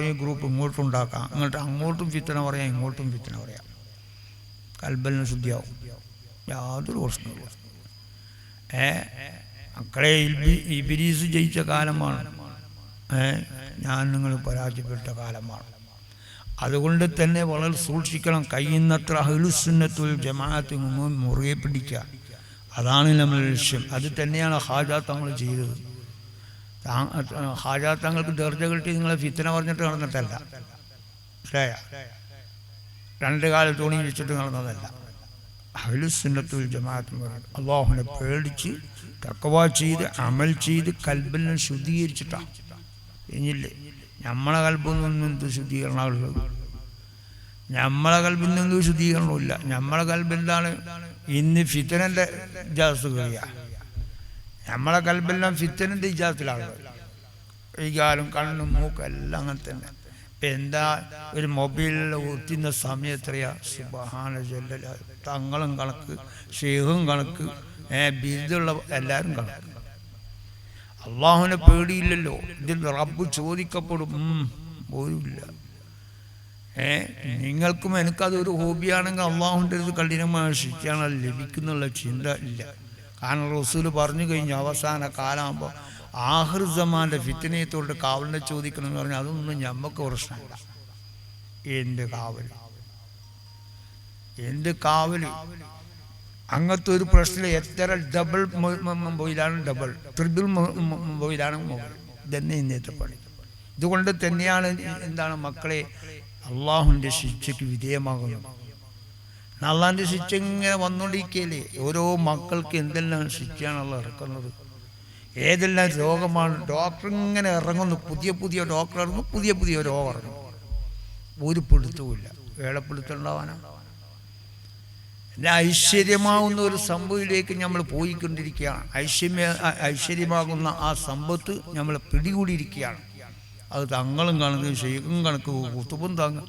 കുറേ ഗ്രൂപ്പ് ഇങ്ങോട്ടും ഉണ്ടാക്കാം, അങ്ങോട്ടും ഫിത്തന പറയാം, ഇങ്ങോട്ടും ഫിത്തന പറയാം. കൽബലിന് ശുദ്ധിയാവും, യാതൊരു പ്രശ്നമില്ല. മക്കളെ ഇബ്ലീസ് ജയിച്ച കാലമാണ്, ഞാൻ നിങ്ങൾ പരാജയപ്പെട്ട കാലമാണ്. അതുകൊണ്ട് തന്നെ വളരെ സൂക്ഷിക്കണം. കഴിയുന്നത്ര അഹ്ലുസുന്നത്തുൽ ജമാഅത്ത് മുറുകെ പിടിക്കുക, അതാണ് നമ്മുടെ ലക്ഷ്യം. അത് തന്നെയാണ് ഹാജാ തങ്ങൾ ചെയ്തത്. ഹാജാ തങ്ങൾക്ക് ദർജ കിട്ടി നിങ്ങളെ ഫിത്തന പറഞ്ഞിട്ട് നടന്നിട്ടല്ല, മനസ്സിലായ? രണ്ട് കാല തുണി വെച്ചിട്ട് നടന്നതല്ല. അഹ്ലുസുന്നത്തുൽ ജമാഅത്ത് പറയുന്നത് അള്ളാഹുവിനെ പേടിച്ച് തഖ്വ ചെയ്ത് അമൽ ചെയ്ത് കൽബിനെ ശുദ്ധീകരിച്ചിട്ടാണ്. കഴിഞ്ഞില്ലേ? നമ്മളെ കൽബിൽ നിന്നും എന്ത് ശുദ്ധീകരണമുള്ളത്? നമ്മളെ കൽബിൽ നിന്നും ശുദ്ധീകരണമില്ല. നമ്മളെ കൽബെന്താണ്? ഇന്ന് ഫിത്തനൻ്റെ ഇജാസ് കഴിയുക. നമ്മളെ കൽബെല്ലാം ഫിത്തനൻ്റെ ഇജാസിലാണ്. ഈ കാലം കണ്ണും മൂക്കും എല്ലാം അങ്ങനെ തന്നെ. ഇപ്പം എന്താ ഒരു മൊബൈലിൽ ഒത്തുന്ന സമയം എത്രയാ? സുബ്ഹാന ജല്ല. തങ്ങളും കണക്ക്, ഷെയ്ഖും കണക്ക്, ബിരുദുള്ള എല്ലാവരും കണക്ക്. അള്ളാഹുവിനെ പേടിയില്ലല്ലോ. ഇതിൽ റബ്ബ് ചോദിക്കപ്പെടും പോലുമില്ല. നിങ്ങൾക്കും എനിക്കതൊരു ഹോബിയാണെങ്കിൽ അള്ളാഹുവിൻ്റെ ഒരു കഠിനമായ ശിക്ഷയാണ് ലഭിക്കുന്നുള്ള ചിന്ത ഇല്ല. കാരണം റസൂല് പറഞ്ഞു കഴിഞ്ഞു, അവസാന കാലമാകുമ്പോൾ ആഖിർ സമാൻ്റെ ഫിത്നയത്തോട് കാവലിനെ ചോദിക്കണം എന്ന് പറഞ്ഞാൽ അതൊന്നും ഞമ്മക്ക് പ്രശ്നമില്ല. എന്ത് കാവല് അങ്ങനത്തെ ഒരു പ്രശ്നം. എത്ര ഡബിൾ മൊബൈലാണ് ഡബിൾ, ട്രിപ്പിൾ മൊബൈലാണ് മൊബൈൽ. ഇതന്നെ ഇന്നത്തെ പണി. ഇതുകൊണ്ട് തന്നെയാണ് എന്താണ് മക്കളെ അള്ളാഹുവിൻ്റെ ശിക്ഷയ്ക്ക് വിധേയമാകുന്നത്. അള്ളാഹിൻ്റെ ശിക്ഷ ഇങ്ങനെ വന്നുകൊണ്ടിരിക്കുകയല്ലേ. ഓരോ മക്കൾക്ക് എന്തെല്ലാം ശിക്ഷയാണ് അള്ളാഹ് ഇറക്കുന്നത്, ഏതെല്ലാം രോഗമാണ്. ഡോക്ടർ ഇങ്ങനെ ഇറങ്ങുന്നു, പുതിയ ഡോക്ടർ ഇറങ്ങുന്നു, പുതിയ രോഗം ഇറങ്ങും. ഒരു പിടുത്തവുമില്ല. വേളപ്പിടുത്തുണ്ടാവാനാണ്. ഐശ്വര്യമാകുന്ന ഒരു സംഭവത്തിലേക്ക് നമ്മൾ പോയിക്കൊണ്ടിരിക്കുകയാണ്. ഐശ്വര്യമാകുന്ന ആ സമ്പത്ത് നമ്മൾ പിടികൂടിയിരിക്കുകയാണ്. അത് തങ്ങളും കണക്ക്, ഷെയ്ഖും കണക്ക്, കുത്തുബും തങ്ങ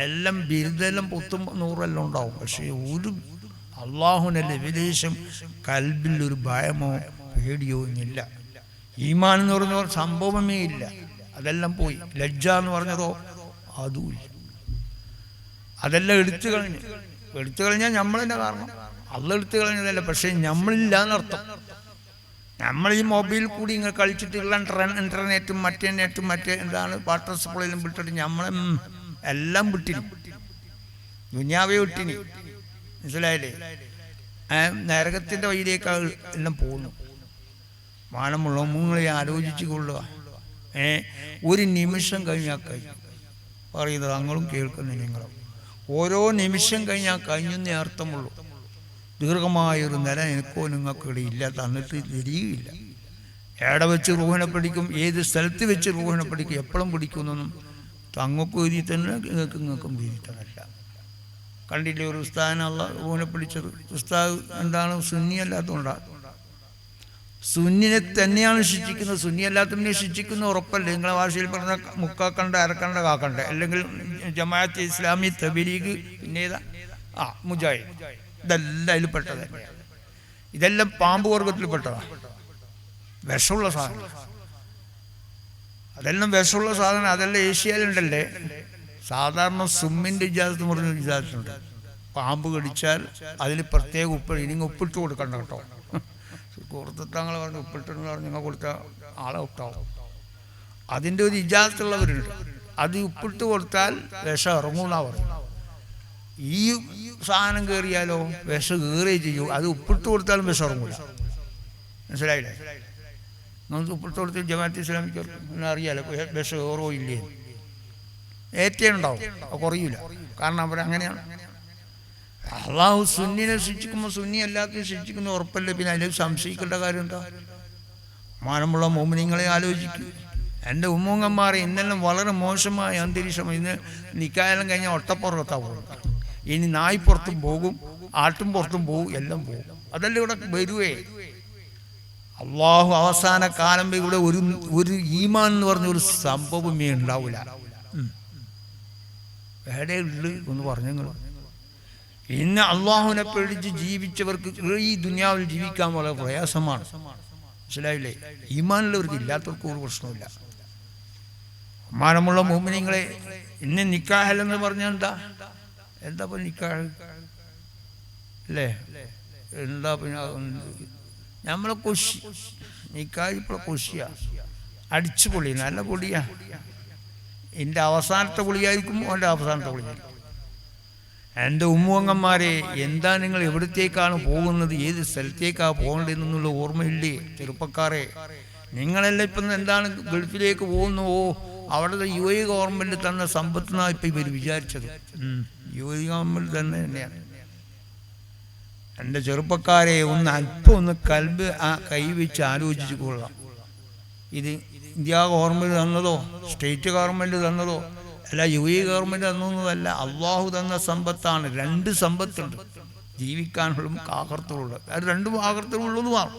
എല്ലാം ബിരുദെല്ലാം 100 ഉണ്ടാവും. പക്ഷേ ഒരു അള്ളാഹുവിനെ ലെവലേശം കൽബിൽ ഒരു ഭയമോ പേടിയോ ഇല്ല. ഈമാൻ എന്ന് പറഞ്ഞ സംഭവമേ ഇല്ല. അതെല്ലാം പോയി. ലജ്ജ എന്ന് പറഞ്ഞതോ അതുമില്ല. അതെല്ലാം എടുത്തു കഴിഞ്ഞാൽ നമ്മൾ തന്നെ കാരണം. അള്ള എടുത്തു കളഞ്ഞതല്ല, പക്ഷേ നമ്മളില്ല എന്നർത്ഥം. നമ്മൾ ഈ മൊബൈൽ കൂടി ഇങ്ങനെ കളിച്ചിട്ടുള്ള ഇന്റർനെറ്റും മറ്റേ എന്താണ് വാട്ടർ സപ്ലൈയിലും വിട്ടിട്ട് നമ്മളെ എല്ലാം വിട്ടിനി, ദുനിയാവെ വിട്ടിനി. മനസ്സിലായില്ലേ? നരകത്തിൻ്റെ വഴിയിലേക്ക് എല്ലാം പോകുന്നു. മാനമുള്ള മുങ്ങളെ ആലോചിച്ചു കൊള്ളുക. ഒരു നിമിഷം കഴിഞ്ഞാൽ കഴിഞ്ഞു പറയുന്നത് അങ്ങളും കേൾക്കുന്നു നിങ്ങളും. ഓരോ നിമിഷം കഴിഞ്ഞാൽ കഴിഞ്ഞെന്നേ അർത്ഥമുള്ളൂ. ദീർഘമായൊരു നില എനിക്കോ നിങ്ങൾക്കോ ഇടയില്ല, തന്നിട്ട് തിരിയുകയില്ല. എവിടെ വെച്ച് റൂഹിനെ പഠിക്കും, ഏത് സ്ഥലത്ത് വെച്ച് റൂഹിനെ പഠിക്കും, എപ്പോഴും പഠിക്കുന്നൊന്നും തങ്ങൾക്കും എഴുതി തന്നെ നിങ്ങൾക്കും എഴുതി തന്നല്ല. കണ്ടില്ലേ ഒരു ഉസ്താദിനെ അള്ളാഹ് റൂഹിനെ പഠിച്ചത്? ഉസ്താദ് എന്താണ്? സുന്നി അല്ലാത്തതുകൊണ്ടാണ്. സുന്നിനെ തന്നെയാണ് ശിക്ഷിക്കുന്നത്. സുന്നി അല്ലാത്തതിനെ ശിക്ഷിക്കുന്ന ഉറപ്പല്ലേ? നിങ്ങളെ ഭാഷയിൽ പറഞ്ഞ മുക്കാക്കണ്ട, അരക്കണ്ട, കാക്കണ്ട. അല്ലെങ്കിൽ ജമാഅത്ത് ഇസ്ലാമി, തബ്ലീഗ്, പിന്നെ മുജാഹിദ്, ഇതെല്ലാം അതിൽ പെട്ടത് തന്നെയാണ്. ഇതെല്ലാം പാമ്പ് വർഗത്തിൽപ്പെട്ടതാണ്. വിഷമുള്ള സാധനം. അതെല്ലാം വിഷമുള്ള സാധനം. അതെല്ലാം ഏഷ്യയിലുണ്ടല്ലേ. സാധാരണ സുമ്മിൻ്റെ ഇജാസത്ത് പറഞ്ഞ ഇജാസത്തുണ്ട്. പാമ്പ് കടിച്ചാൽ അതിൽ പ്രത്യേക ഉപ്പ്, ഇനി ഉപ്പിട്ട് കൊടുക്കണ്ട കേട്ടോ. സുഹൃത്തങ്ങൾ പറഞ്ഞ് ഉപ്പിട്ടെന്ന് പറഞ്ഞ് നിങ്ങൾ കൊടുത്ത ആളെ ഉട്ടാവും. അതിൻ്റെ ഒരു ഇജാസത്തുള്ളവരുണ്ട്. അത് ഉപ്പിട്ട് കൊടുത്താൽ വിഷം ഇറങ്ങൂന്നാ പറയും. ഈ സാധനം കയറിയാലോ വിഷം കയറുകയും ചെയ്യും. അത് ഉപ്പിട്ട് കൊടുത്താലും വിഷം ഇറങ്ങൂല. മനസ്സിലായില്ലേ? നമുക്ക് ഉപ്പിട്ട് കൊടുത്ത് ജമാഅത്ത് ഇസ്ലാമിക്ക് അറിയാലോ വിഷം കയറോ ഇല്ലേ. ഏറ്റവും ഉണ്ടാവും, കുറയൂല. കാരണം അവരങ്ങനെയാണ്. അള്ളാഹു സുന്നിനെ ശിക്ഷിക്കുമ്പോൾ സുന്നി അല്ലാത്ത ശിക്ഷിക്കുന്ന ഉറപ്പല്ലേ. പിന്നെ അതിൽ സംശയിക്കേണ്ട കാര്യം എന്താ? മാനമുള്ള മോമിനിങ്ങളെ ആലോചിക്കും. എൻ്റെ ഉമ്മൂങ്ങന്മാരെ ഇന്നെല്ലാം വളരെ മോശമായ അന്തരീക്ഷം. ഇന്ന് നിക്കായെല്ലാം കഴിഞ്ഞാൽ ഒട്ടപ്പുറത്താ പോകും. ഇനി നായ്പ്പുറത്തും പോകും, ആട്ടും പുറത്തും പോകും, എല്ലാം പോകും. അതെല്ലാം ഇവിടെ വരുവേ. അള്ളാഹു അവസാന കാലം ഇവിടെ ഒരു ഈമാൻ എന്ന് പറഞ്ഞ ഒരു സംഭവമേ ഉണ്ടാവില്ല. എവിടെ ഉള്ളു എന്ന് പറഞ്ഞു. ഇന്ന് അള്ളാഹുവിനെ പേടിച്ച് ജീവിച്ചവർക്ക് ഈ ദുനിയാവിൽ ജീവിക്കാൻ വളരെ പ്രയാസമാണ്. മനസ്സിലായില്ലേ? ഈമാനുള്ളവർക്ക് ഇല്ലാത്തവർക്ക് ഒരു പ്രശ്നമില്ല. ബഹുമാനമുള്ള മുഅ്മിനീങ്ങളെ, ഇന്ന് നിക്കാഹല്ലെന്ന് പറഞ്ഞാൽ എന്താ നിക്കാഹ് അല്ലേ? എന്താ പിന്നെ നമ്മളെ കൊശി നിക്കാഹ് ഇപ്പോൾ കൊശിയാ, അടിച്ചു പൊളി, നല്ല പൊളിയാ. എൻ്റെ അവസാനത്തെ പൊളിയായിരിക്കും അവൻ്റെ അവസാനത്തെ പൊളിയായിരിക്കും. എൻ്റെ ഉമ്മുവങ്ങന്മാരെ, എന്താ നിങ്ങൾ എവിടത്തേക്കാണ് പോകുന്നത്, ഏത് സ്ഥലത്തേക്കാണ് പോകേണ്ടതെന്നുള്ള ഓർമ്മയില്ലേ ചെറുപ്പക്കാരെ? നിങ്ങളെല്ലാം ഇപ്പം എന്താണ് ഗൾഫിലേക്ക് പോകുന്നുവോ? അവിടുത്തെ UAE ഗവൺമെൻറ് തന്ന സമ്പത്തിനാണ് ഇപ്പം ഇവർ വിചാരിച്ചത്. UAE ഗവൺമെൻറ് തന്നെയാണ്. എൻ്റെ ചെറുപ്പക്കാരെ, അല്പം ഒന്ന് കൽബ് കൈവച്ച് ആലോചിച്ച് കൊള്ളാം. ഇത് ഇന്ത്യ ഗവൺമെൻറ് തന്നതോ സ്റ്റേറ്റ് ഗവൺമെൻറ് തന്നതോ അല്ല, UAE ഗവൺമെൻറ് തന്നതല്ല, അള്ളാഹു തന്ന സമ്പത്താണ്. 2 സമ്പത്തുണ്ട്, ജീവിക്കാനുള്ളതും ആഖിറത്തുള്ളത്. അത് 2 ആഖിറത്തുള്ളതുമാണ്.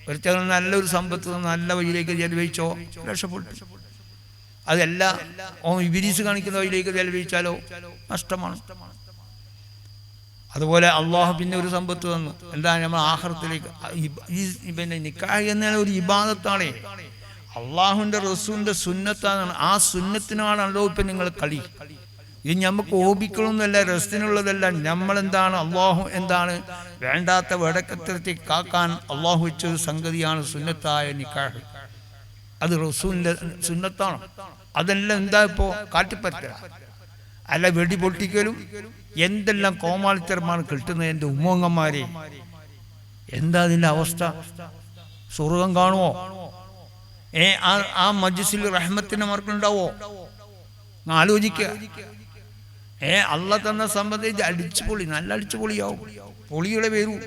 ഒരുത്തൻ നല്ലൊരു സമ്പത്ത് നല്ല വഴിയിലേക്ക് ചെലവഴിച്ചോ രക്ഷപ്പെട്ടു. അതല്ല ഇബ്ലീസ് കാണിക്കുന്ന വഴിയിലേക്ക് ചെലവഴിച്ചാലോ നഷ്ടമാണ്. അതുപോലെ അള്ളാഹു പിന്നെ ഒരു സമ്പത്ത് തന്നു, എന്താ നമ്മൾ ആഖിറത്തിലേക്ക്. പിന്നെ നിക്കാഹ് എന്ന ഒരു ഇബാദത്താണ്, അള്ളാഹുവിൻ്റെ റസൂലിൻ്റെ സുന്നത്താണ്. ആ സുന്നത്തിനാണല്ലോ ഇപ്പം നിങ്ങൾ കളി. ഇത് നമുക്ക് ഓപിക്കണമെന്നല്ല, രസത്തിനുള്ളതല്ല. നമ്മളെന്താണ് അള്ളാഹു എന്താണ് വേണ്ടാത്ത വടക്കത്തിരത്തി കാക്കാൻ അള്ളാഹു വെച്ചൊരു സംഗതിയാണ് സുന്നത്തായ നിക്കാഹ്. അത് റസൂലിൻ്റെ സുന്നത്താണ്. അതെല്ലാം എന്താ ഇപ്പോൾ കാട്ടിപ്പറ്റ അല്ല, വെടി പൊട്ടിക്കലും എന്തെല്ലാം കോമാളിത്തരമാണ് കിട്ടുന്നത്. എൻ്റെ ഉമ്മങ്ങന്മാരെ, എന്താ അതിൻ്റെ അവസ്ഥ? സ്വർഗം കാണുമോ? ആ മജ്ലിസിൽ റഹ്മത്തിൻ്റെ മാർക്കുണ്ടാവോ? ആലോചിക്കുക. അള്ള തന്ന സംബന്ധിച്ച് അടിച്ചുപൊളി, നല്ല അടിച്ചുപൊളിയാവും. പൊളിയുടെ പേരും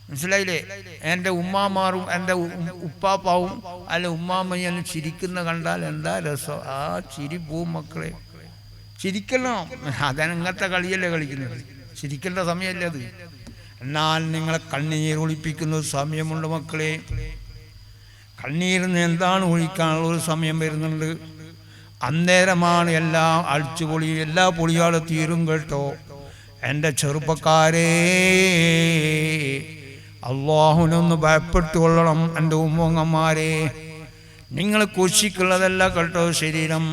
മനസ്സിലായില്ലേ? എൻ്റെ ഉമ്മാമാറും എൻ്റെ ഉപ്പാപ്പാവും അല്ല ഉമ്മാമ്മയെല്ലാം ചിരിക്കുന്ന കണ്ടാൽ എന്താ രസം. ആ ചിരി പോവും മക്കളെ, ചിരിക്കണം. അതങ്ങനത്തെ കളിയല്ലേ കളിക്കുന്നത്, ചിരിക്കേണ്ട സമയമല്ലേ അത്. എന്നാൽ നിങ്ങളെ കണ്ണീർ ഒളിപ്പിക്കുന്ന സമയമുണ്ട് മക്കളെ. കണ്ണീരിന് എന്താണ് ഒഴിക്കാനുള്ള ഒരു സമയം വരുന്നുണ്ട്. അന്നേരമാണ് എല്ലാം അടിച്ചുപൊളി, എല്ലാ പൊളിയാളും തീരും കേട്ടോ. എൻ്റെ ചെറുപ്പക്കാരെ, അള്ളാഹുവിനൊന്ന് ഭയപ്പെട്ടു കൊള്ളണം. എൻ്റെ ഉമ്മങ്ങന്മാരെ, നിങ്ങൾ കൊശിക്കുള്ളതല്ല കേട്ടോ ശരീരം.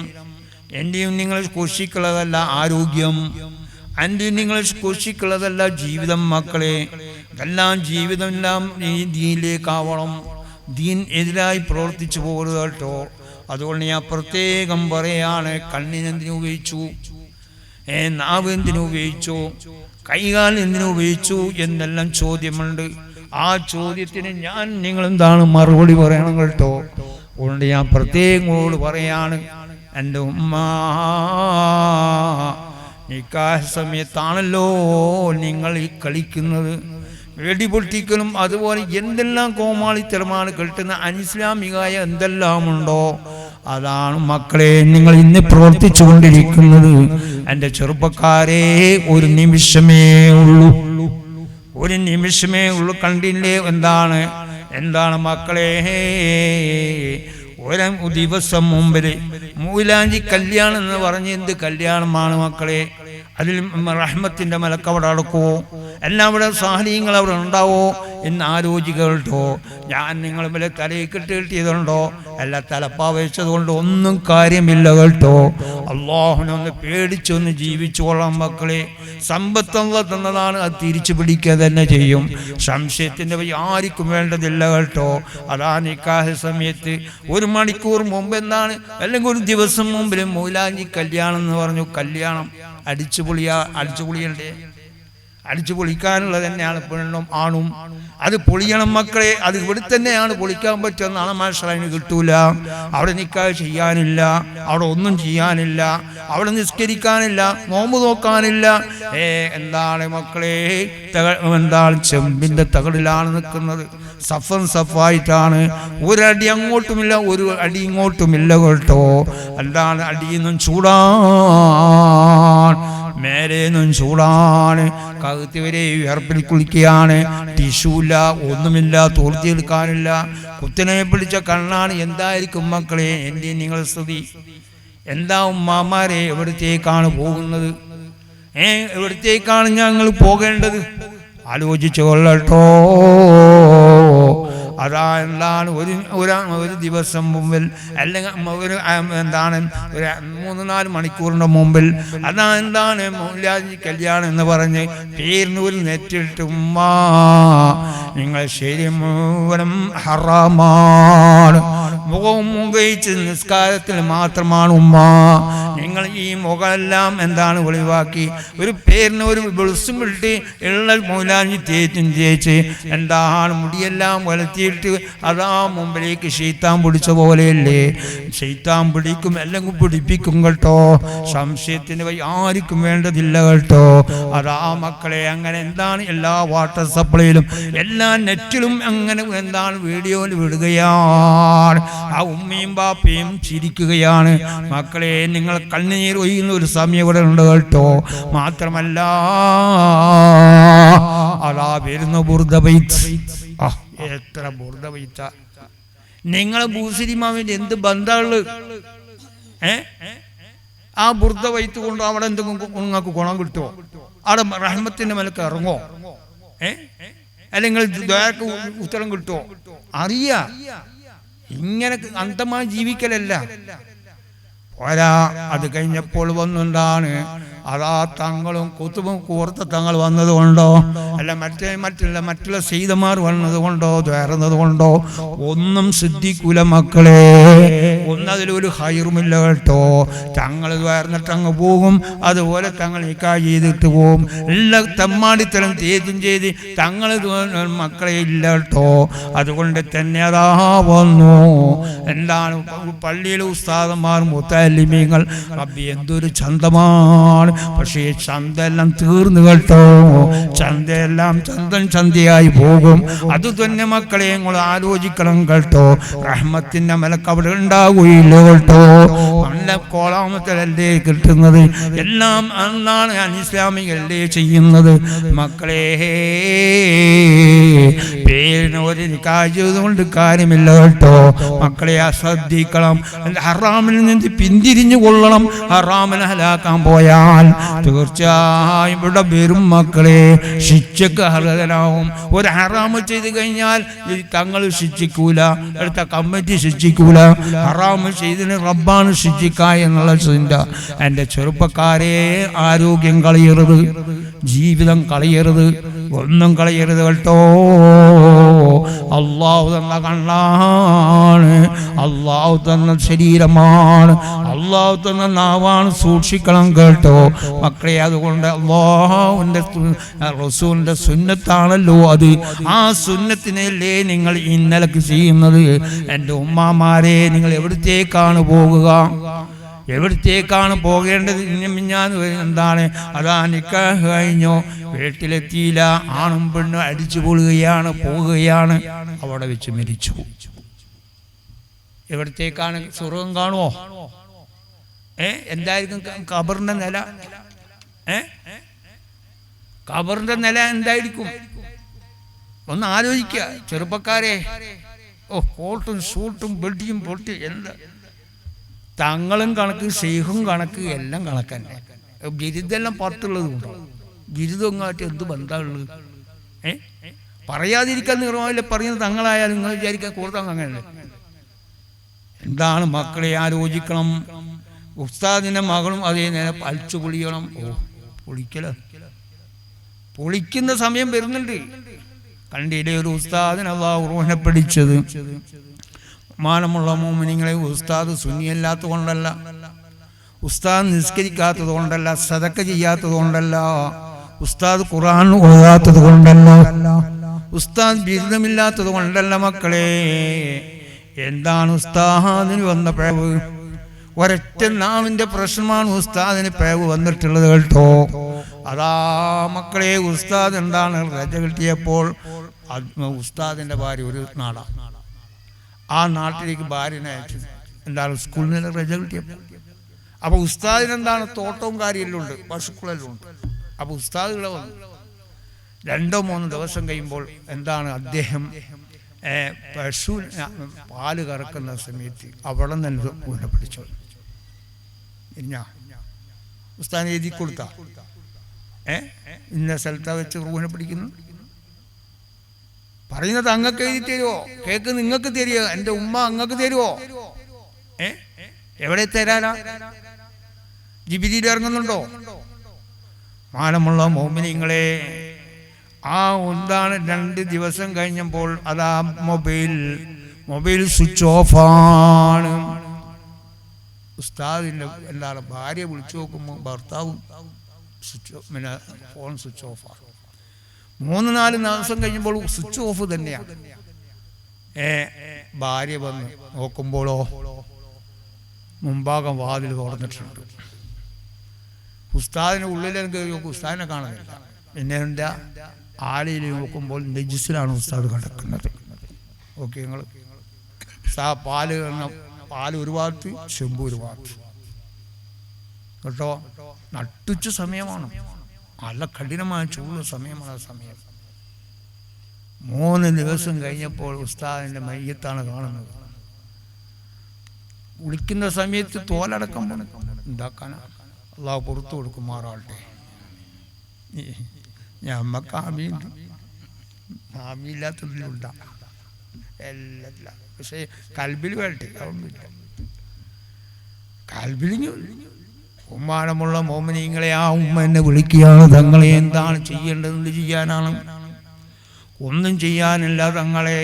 എൻ്റെയും നിങ്ങൾ കൊശിക്കുള്ളതല്ല ആരോഗ്യം. എൻ്റെയും നിങ്ങൾ കൊശിക്കുള്ളതല്ല ജീവിതം മക്കളെ. ഇതെല്ലാം ജീവിതം എല്ലാം ഈ ദീനിലേക്കാവണം. ദീൻ എതിരായി പ്രവർത്തിച്ചു പോകരുത് കേട്ടോ. അതുകൊണ്ട് ഞാൻ പ്രത്യേകം പറയാണ്, കണ്ണിനെന്തിനു ഉപയോഗിച്ചു, നാവ് എന്തിനു ഉപയോഗിച്ചു, കൈകാൽ എന്തിനു ഉപയോഗിച്ചു എന്നെല്ലാം ചോദ്യമുണ്ട്. ആ ചോദ്യത്തിന് ഞാൻ നിങ്ങളെന്താണ് മറുപടി പറയണം കേട്ടോ. അതുകൊണ്ട് ഞാൻ പ്രത്യേകങ്ങളോട് പറയാണ്, എൻ്റെ ഉമ്മ നിക്കാഹ് സമയത്താണല്ലോ നിങ്ങൾ ഈ കളിക്കുന്നത്. വെടിപൊട്ടിക്കലും അതുപോലെ എന്തെല്ലാം കോമാളിത്തരമാണ് കേൾക്കുന്ന അനിസ്ലാമികമായ എന്തെല്ലാമുണ്ടോ അതാണ് മക്കളെ നിങ്ങൾ ഇന്ന് പ്രവർത്തിച്ചു കൊണ്ടിരിക്കുന്നത്. എൻ്റെ ചെറുപ്പക്കാരെ, ഒരു നിമിഷമേ ഉള്ളൂ, ഒരു നിമിഷമേ ഉള്ളൂ. കണ്ടില്ലേ എന്താണ് മക്കളെ, ഒരു ദിവസം മുമ്പിൽ മൂലാഞ്ചി കല്യാണം എന്ന് പറഞ്ഞ് എന്ത് കല്യാണമാണ് മക്കളെ. അതിൽ റഹ്മത്തിൻ്റെ മലക്ക് അവിടെ അടക്കുമോ? എല്ലാം അവിടെ സാഹചര്യങ്ങൾ അവിടെ ഉണ്ടാവോ എന്ന് ആലോചിക്കുക കേട്ടോ. ഞാൻ നിങ്ങൾ വല്ല തലയിൽ കിട്ടിയതുണ്ടോ? അല്ല തലപ്പാ വെച്ചതുകൊണ്ട് ഒന്നും കാര്യമില്ല കേട്ടോ. അള്ളാഹുവിനൊന്ന് പേടിച്ചൊന്ന് ജീവിച്ചോളാം മക്കളെ. സമ്പത്തല്ല തന്നതാണ്, അത് തിരിച്ചു പിടിക്കുക തന്നെ ചെയ്യും. സംശയത്തിൻ്റെ ആർക്കും വേണ്ടതില്ല കേട്ടോ. അതാ നിക്കാഹ് സമയത്ത് 1 മണിക്കൂർ മുമ്പ് എന്താണ്, അല്ലെങ്കിൽ ഒരു ദിവസം മുമ്പിലും മൗലാഞ്ചി കല്യാണം എന്ന് പറഞ്ഞു. കല്യാണം അടിച്ചുപൊളിയണ്ടേ? അടിച്ചു പൊളിക്കാനുള്ളത് തന്നെയാണ് പെണ്ണും ആണും. അത് പൊളിയണം മക്കളെ. അത് ഇവിടെ തന്നെയാണ് പൊളിക്കാൻ പറ്റുക. നാളെ മാഷറയിന് കിട്ടൂല. അവിടെ നിക്കാഹ് ചെയ്യാനില്ല, അവിടെ ഒന്നും ചെയ്യാനില്ല, അവിടെ നിസ്കരിക്കാനില്ല, നോമ്പ് നോക്കാനില്ല. എന്താണ് മക്കളെ, എന്താണ് ചെമ്പിൻ്റെ തകടിലാണ് നിൽക്കുന്നത്. സഫായിട്ടാണ്. ഒരടി അങ്ങോട്ടുമില്ല, ഒരു അടി ഇങ്ങോട്ടുമില്ല കേട്ടോ. എന്താണ് അടിയൊന്നും ചൂടാൻ, മേലേന്നും ചൂടാണ്. കഴുത്ത് വരെ വിയർപ്പിൽ കുളിക്കുകയാണ്. ടിഷ്യൂല്ല, ഒന്നുമില്ല, തോർത്തിയെടുക്കാനില്ല. കുത്തിനെ പിടിച്ച കണ്ണാണ്. എന്തായിരിക്കും മക്കളെ എൻ്റെ നിങ്ങളുടെ സ്ഥിതി? എന്താ ഉമ്മാമാരെ, എവിടത്തേക്കാണ് പോകുന്നത്? എവിടത്തേക്കാണ് ഞങ്ങൾ പോകേണ്ടത്? ആലോചിച്ചു കൊള്ളട്ടോ. അതാ എന്താണ് ഒരു ദിവസം മുമ്പിൽ അല്ലെങ്കിൽ ഒരു എന്താണ് ഒരു 3-4 മണിക്കൂറിൻ്റെ മുമ്പിൽ അതാ എന്താണ് മൗലാദി കല്യാണം എന്ന് പറഞ്ഞ് പേരിനൂരിൽ നെറ്റിട്ട് ഉമ്മ നിങ്ങൾ ശരി മുഴുവനും ഹറാമാണ്, മുഖവും മുഖയിച്ച് നിസ്കാരത്തിൽ മാത്രമാണ് ഉമ്മ. നിങ്ങൾ ഈ മുഖമെല്ലാം എന്താണ് ഒളിവാക്കി ഒരു പേരിന് ഒരു വെളുസും ഇട്ട് ഉള്ള മൗലാദി തേച്ച് എന്താണ് മുടിയെല്ലാം വളർത്തിയിട്ട് അതാ മുമ്പിലേക്ക് ശൈത്താൻ പിടിച്ച പോലെയല്ലേ. ശൈത്താൻ പിടിക്കും, അല്ലെങ്കിൽ പിടിപ്പിക്കും കേട്ടോ, സംശയത്തിന് ആർക്കും വേണ്ടതില്ല കേട്ടോ. അതാ മക്കളെ അങ്ങനെ എന്താണ് എല്ലാ വാട്ടർ സപ്ലൈയിലും എല്ലാ നെറ്റിലും അങ്ങനെ എന്താണ് വീഡിയോയിൽ വിടുകയാണ്. ആ ഉമ്മയും ബാപ്പയും ചിരിക്കുകയാണ്. മക്കളെ നിങ്ങൾ കണ്ണുനീർ ഒയ്യുന്ന ഒരു സമയം ഇവിടെ ഉണ്ട് കേട്ടോ. മാത്രമല്ല അതാ വരുന്ന ബുർദ ബൈത്ത്. എത്ര ബുർദ ബൈത്ത! നിങ്ങളെ ഭൂസിരിമാവിന്റെ എന്ത് ബന്ധമുള്ളു? ആ ബുർദ ബൈത്ത് കൊണ്ട് അവിടെ എന്തെങ്കിലും നിങ്ങൾക്ക് ഗുണം കിട്ടുമോ? അവിടെ റഹ്മത്തിന്റെ മേലേക്ക് ഇറങ്ങോ? അല്ലെങ്കിൽ ദ്വാരക്ക് ഉത്തരം കിട്ടുമോ? അറിയാ, ഇങ്ങനെ അന്തമായി ജീവിക്കലല്ല. പോരാ, അത് കഴിഞ്ഞപ്പോൾ വന്നെന്താണ് അതാ തങ്ങളും കുത്തുബും കൂർത്ത തങ്ങൾ വന്നതുകൊണ്ടോ അല്ല മറ്റുള്ള സീതമാർ വന്നതുകൊണ്ടോ ദ്വാരുന്നതുകൊണ്ടോ ഒന്നും സിദ്ധിക്കൂല മക്കളെ. ഒന്നതിലൊരു ഹൈറുമില്ല കേട്ടോ. തങ്ങൾ ദ്വാരുന്നിട്ട് അങ്ങ് പോകും, അതുപോലെ തങ്ങൾ നിക്കാഹ് ചെയ്തിട്ട് പോകും. എല്ലാ തെമ്മാടിത്തരം തേജും ചെയ്ത് തങ്ങൾ മക്കളെ ഇല്ല കേട്ടോ. അതുകൊണ്ട് തന്നെ അതാ വന്നു എന്താണ് പള്ളിയിലെ ഉസ്താദന്മാർ മുത്തല്ലിമീങ്ങൾ റബ്ബി എന്തൊരു ചന്തമാണ്. പക്ഷേ ചന്തയെല്ലാം തീർന്നു കേട്ടോ. ചന്തയെല്ലാം ചന്തയായി പോകും. അത് തന്നെ മക്കളെ നിങ്ങൾ ആലോചിക്കണം കേട്ടോ. റഹ്മത്തിന്റെ മലക്ക് അവിടെ ഉണ്ടാവുകയില്ല കേട്ടോ. നല്ല കോളാമത്തിലല്ലേ കിട്ടുന്നത്, എല്ലാം അന്നാണ് അനിസ്ലാമികല്ലേ ചെയ്യുന്നത് മക്കളെ. പേരിന് ഒരു നിക്കാഹ് ചെയ്തുകൊണ്ട് കാര്യമില്ല കേട്ടോ മക്കളെ. ശ്രദ്ധിക്കണം, ഹറാമിൽ നിന്ന് പിന്തിരിഞ്ഞു കൊള്ളണം. ഹറാമിനെ ഹലാക്കാൻ പോയാൽ തീർച്ചയായും ഇവിടെ വരും മക്കളെ, ശിക്ഷക്ക് അർഹതനാവും. ഒരു ഹറാമ് ചെയ്ത് കഴിഞ്ഞാൽ തങ്ങൾ ശിക്ഷിക്കൂല, അടുത്ത കമ്മിറ്റി ശിക്ഷിക്കൂല. ഹറാമ് ചെയ്തതിന് റബ്ബാണ് ശിക്ഷിക്ക എന്നുള്ള ചിന്ത. എൻ്റെ ചെറുപ്പക്കാരെ, ആരോഗ്യം കളയരുത്, ജീവിതം കളയരുത്, ഒന്നും കളയരുത് കേട്ടോ. അള്ളാഹു തന്ന കണ്ണാണ്, അള്ളാഹു തന്ന ശരീരമാണ്, അള്ളാഹു തന്ന നാവാണ്. സൂക്ഷിക്കണം കേട്ടോ മക്കളെ. അതുകൊണ്ട് അല്ലാഹുവിൻ്റെ റസൂലിൻ്റെ സുന്നത്താണല്ലോ അത്. ആ സുന്നത്തിനല്ലേ നിങ്ങൾ ഇന്നലക്ക് ചെയ്യുന്നത്. എൻ്റെ ഉമ്മാമാരെ, നിങ്ങൾ എവിടത്തേക്കാണ് പോകുക? എവിടത്തേക്കാണ് പോകേണ്ടത്? ഞാൻ എന്താണ് അതാ നിക്കാഹ് കഴിഞ്ഞോ, വീട്ടിലെത്തിയില്ല, ആണും പെണ്ണും അടിച്ചു പോവുകയാണ്, പോവുകയാണ്, അവിടെ വെച്ച് മരിച്ചു. എവിടത്തേക്കാണ്? സ്വർഗം കാണുമോ? എന്തായിരിക്കും ഖബറിന്റെ നില? ഖബറിന്റെ നില എന്തായിരിക്കും? ഒന്ന് ആലോചിക്കുക ചെറുപ്പക്കാരെ. കോട്ടും ഷൂട്ടും ബെഡിയും പൊട്ടി എന്താ തങ്ങളും കണക്ക്, ഷെയ്ഖും കണക്ക്, എല്ലാം കണക്കന്നെ. ബിരുദെല്ലാം പുറത്തുള്ളത് കൊണ്ടോ? ബിരുദം കാട്ടി എന്ത് ബന്ധമുള്ളത്? പറയാതിരിക്കാൻ നിർവാഹമില്ല, പറയുന്നത് തങ്ങളായാലും നിങ്ങൾ വിചാരിക്കാൻ കൂടുതൽ അങ്ങനെ. എന്താണ് മക്കളെ ആലോചിക്കണം. ഉസ്താദിന്റെ മകളും അതേ നേരം അഴിച്ചു പൊളിയണം. പൊളിക്കുന്ന സമയം വരുന്നുണ്ട്. കണ്ടില്ലേ ഒരു ഉസ്താദിന് അല്ലാഹു റൂഹിനെ പിടിച്ചത്? മാനമുള്ള മോമിനിങ്ങളെ, ഉസ്താദ് സുന്നിയല്ലാത്തത് കൊണ്ടല്ല, ഉസ്താദ് നിസ്കരിക്കാത്തത് കൊണ്ടല്ല, സദക്ക ചെയ്യാത്തത് കൊണ്ടല്ല, ഉസ്താദ് ഖുർആൻ ഓതാത്തത് കൊണ്ടല്ല, ഉസ്താദ് ബിരുദമില്ലാത്തത് കൊണ്ടല്ല മക്കളെ. എന്താണ് ഉസ്താദിന് വന്ന പിഴവ്? ഒരൊറ്റ നാവിന്റെ പ്രശ്നമാണ് ഉസ്താദിന് പിഴവ് വന്നിട്ടുള്ളത് കേട്ടോ. അതാ മക്കളെ, ഉസ്താദ് എന്താണ് റജ കിട്ടിയപ്പോൾ ഉസ്താദിന്റെ ഭാര്യ ഒരു നാടാണ്, ആ നാട്ടിലേക്ക് ഭാര്യനെ അയച്ചു. എന്താണ് സ്കൂളിൽ നിന്ന് റജ കിട്ടിയപ്പോൾ. അപ്പൊ ഉസ്താദിനെന്താണ് തോട്ടവും കാര്യമെല്ലാം ഉണ്ട്, പശുക്കളെല്ലാം ഉണ്ട്. അപ്പൊ ഉസ്താദുകളെ വന്നു 2-3 ദിവസം കഴിയുമ്പോൾ എന്താണ് അദ്ദേഹം പശു പാല് കറക്കുന്ന സമയത്ത് അവിടെ നിന്ന് ഊനെ പിടിച്ചു. ഉസ്താദിന് എഴുതി കൊടുത്ത ഇന്ന സ്ഥലത്താ വെച്ച് റൂഹിനെ പിടിക്കുന്നു. പറയുന്നത് അങ്ങക്ക് എഴുതി തരുമോ? കേക്ക് നിങ്ങൾക്ക് തരുമോ? എൻ്റെ ഉമ്മ അങ്ങക്ക് തരുമോ? എവിടെ തരാനാ? ജിബിരിയിൽ ഇറങ്ങുന്നുണ്ടോ? മാനമുള്ള മോമിനിങ്ങളെ, ആ എന്താണ് 2 ദിവസം കഴിഞ്ഞപ്പോൾ അതാ മൊബൈൽ സ്വിച്ച് ഓഫാണ്. ഉസ്താദിൻ്റെ എന്താണ് ഭാര്യ വിളിച്ചു നോക്കുമ്പോൾ ഭർത്താവും ഫോൺ സ്വിച്ച് ഓഫാണ്. 3-4 ദിവസം കഴിഞ്ഞപ്പോൾ സ്വിച്ച് ഓഫ് തന്നെയാണ്. ഭാര്യ വന്ന് നോക്കുമ്പോഴോ മുമ്പാകം വാതിൽ തുറന്നിട്ടുണ്ട്. ഉസ്താദിന് ഉള്ളിലേക്ക് കയറി നോക്കും, ഉസ്താദിനെ കാണുന്നില്ല. പിന്നെ എൻ്റെ ആലയിൽ നോക്കുമ്പോൾ നെജിസിലാണ് ഉസ്താദ് കിടക്കുന്നത്. ഓക്കെ, നിങ്ങൾ പാല് ഒരു ഭാഗത്ത്, ചെമ്പ് ഒരു ഭാഗത്ത് കേട്ടോ. നട്ടുച്ച സമയമാണ്, നല്ല കഠിനമായ ചൂടുള്ള സമയമാണ്. ആ സമയം 3 ദിവസം കഴിഞ്ഞപ്പോൾ ഉസ്താദിൻ്റെ മയ്യത്താണ് കാണുന്നത്. വിളിക്കുന്ന സമയത്ത് തോലടക്കം ഉണ്ടാക്കാനാ. അള്ളാഹു പുറത്തു കൊടുക്കുമാറാട്ടെ. ഞമ്മക്ക് ആമിയില്ലാത്തതിലുണ്ട എല്ലാം. പക്ഷേ കൽബിൽ വേട്ടെ, അതൊന്നുമില്ല. കൽബിലിഞ്ഞു ഉമ്മാനമുള്ള മോമിനിങ്ങളെ, ആ ഉമ്മ എന്നെ വിളിക്കുകയാണ്, തങ്ങളെ എന്താണ് ചെയ്യേണ്ടതെന്ന് ചെയ്യാനാണ്. ഒന്നും ചെയ്യാനില്ല തങ്ങളെ,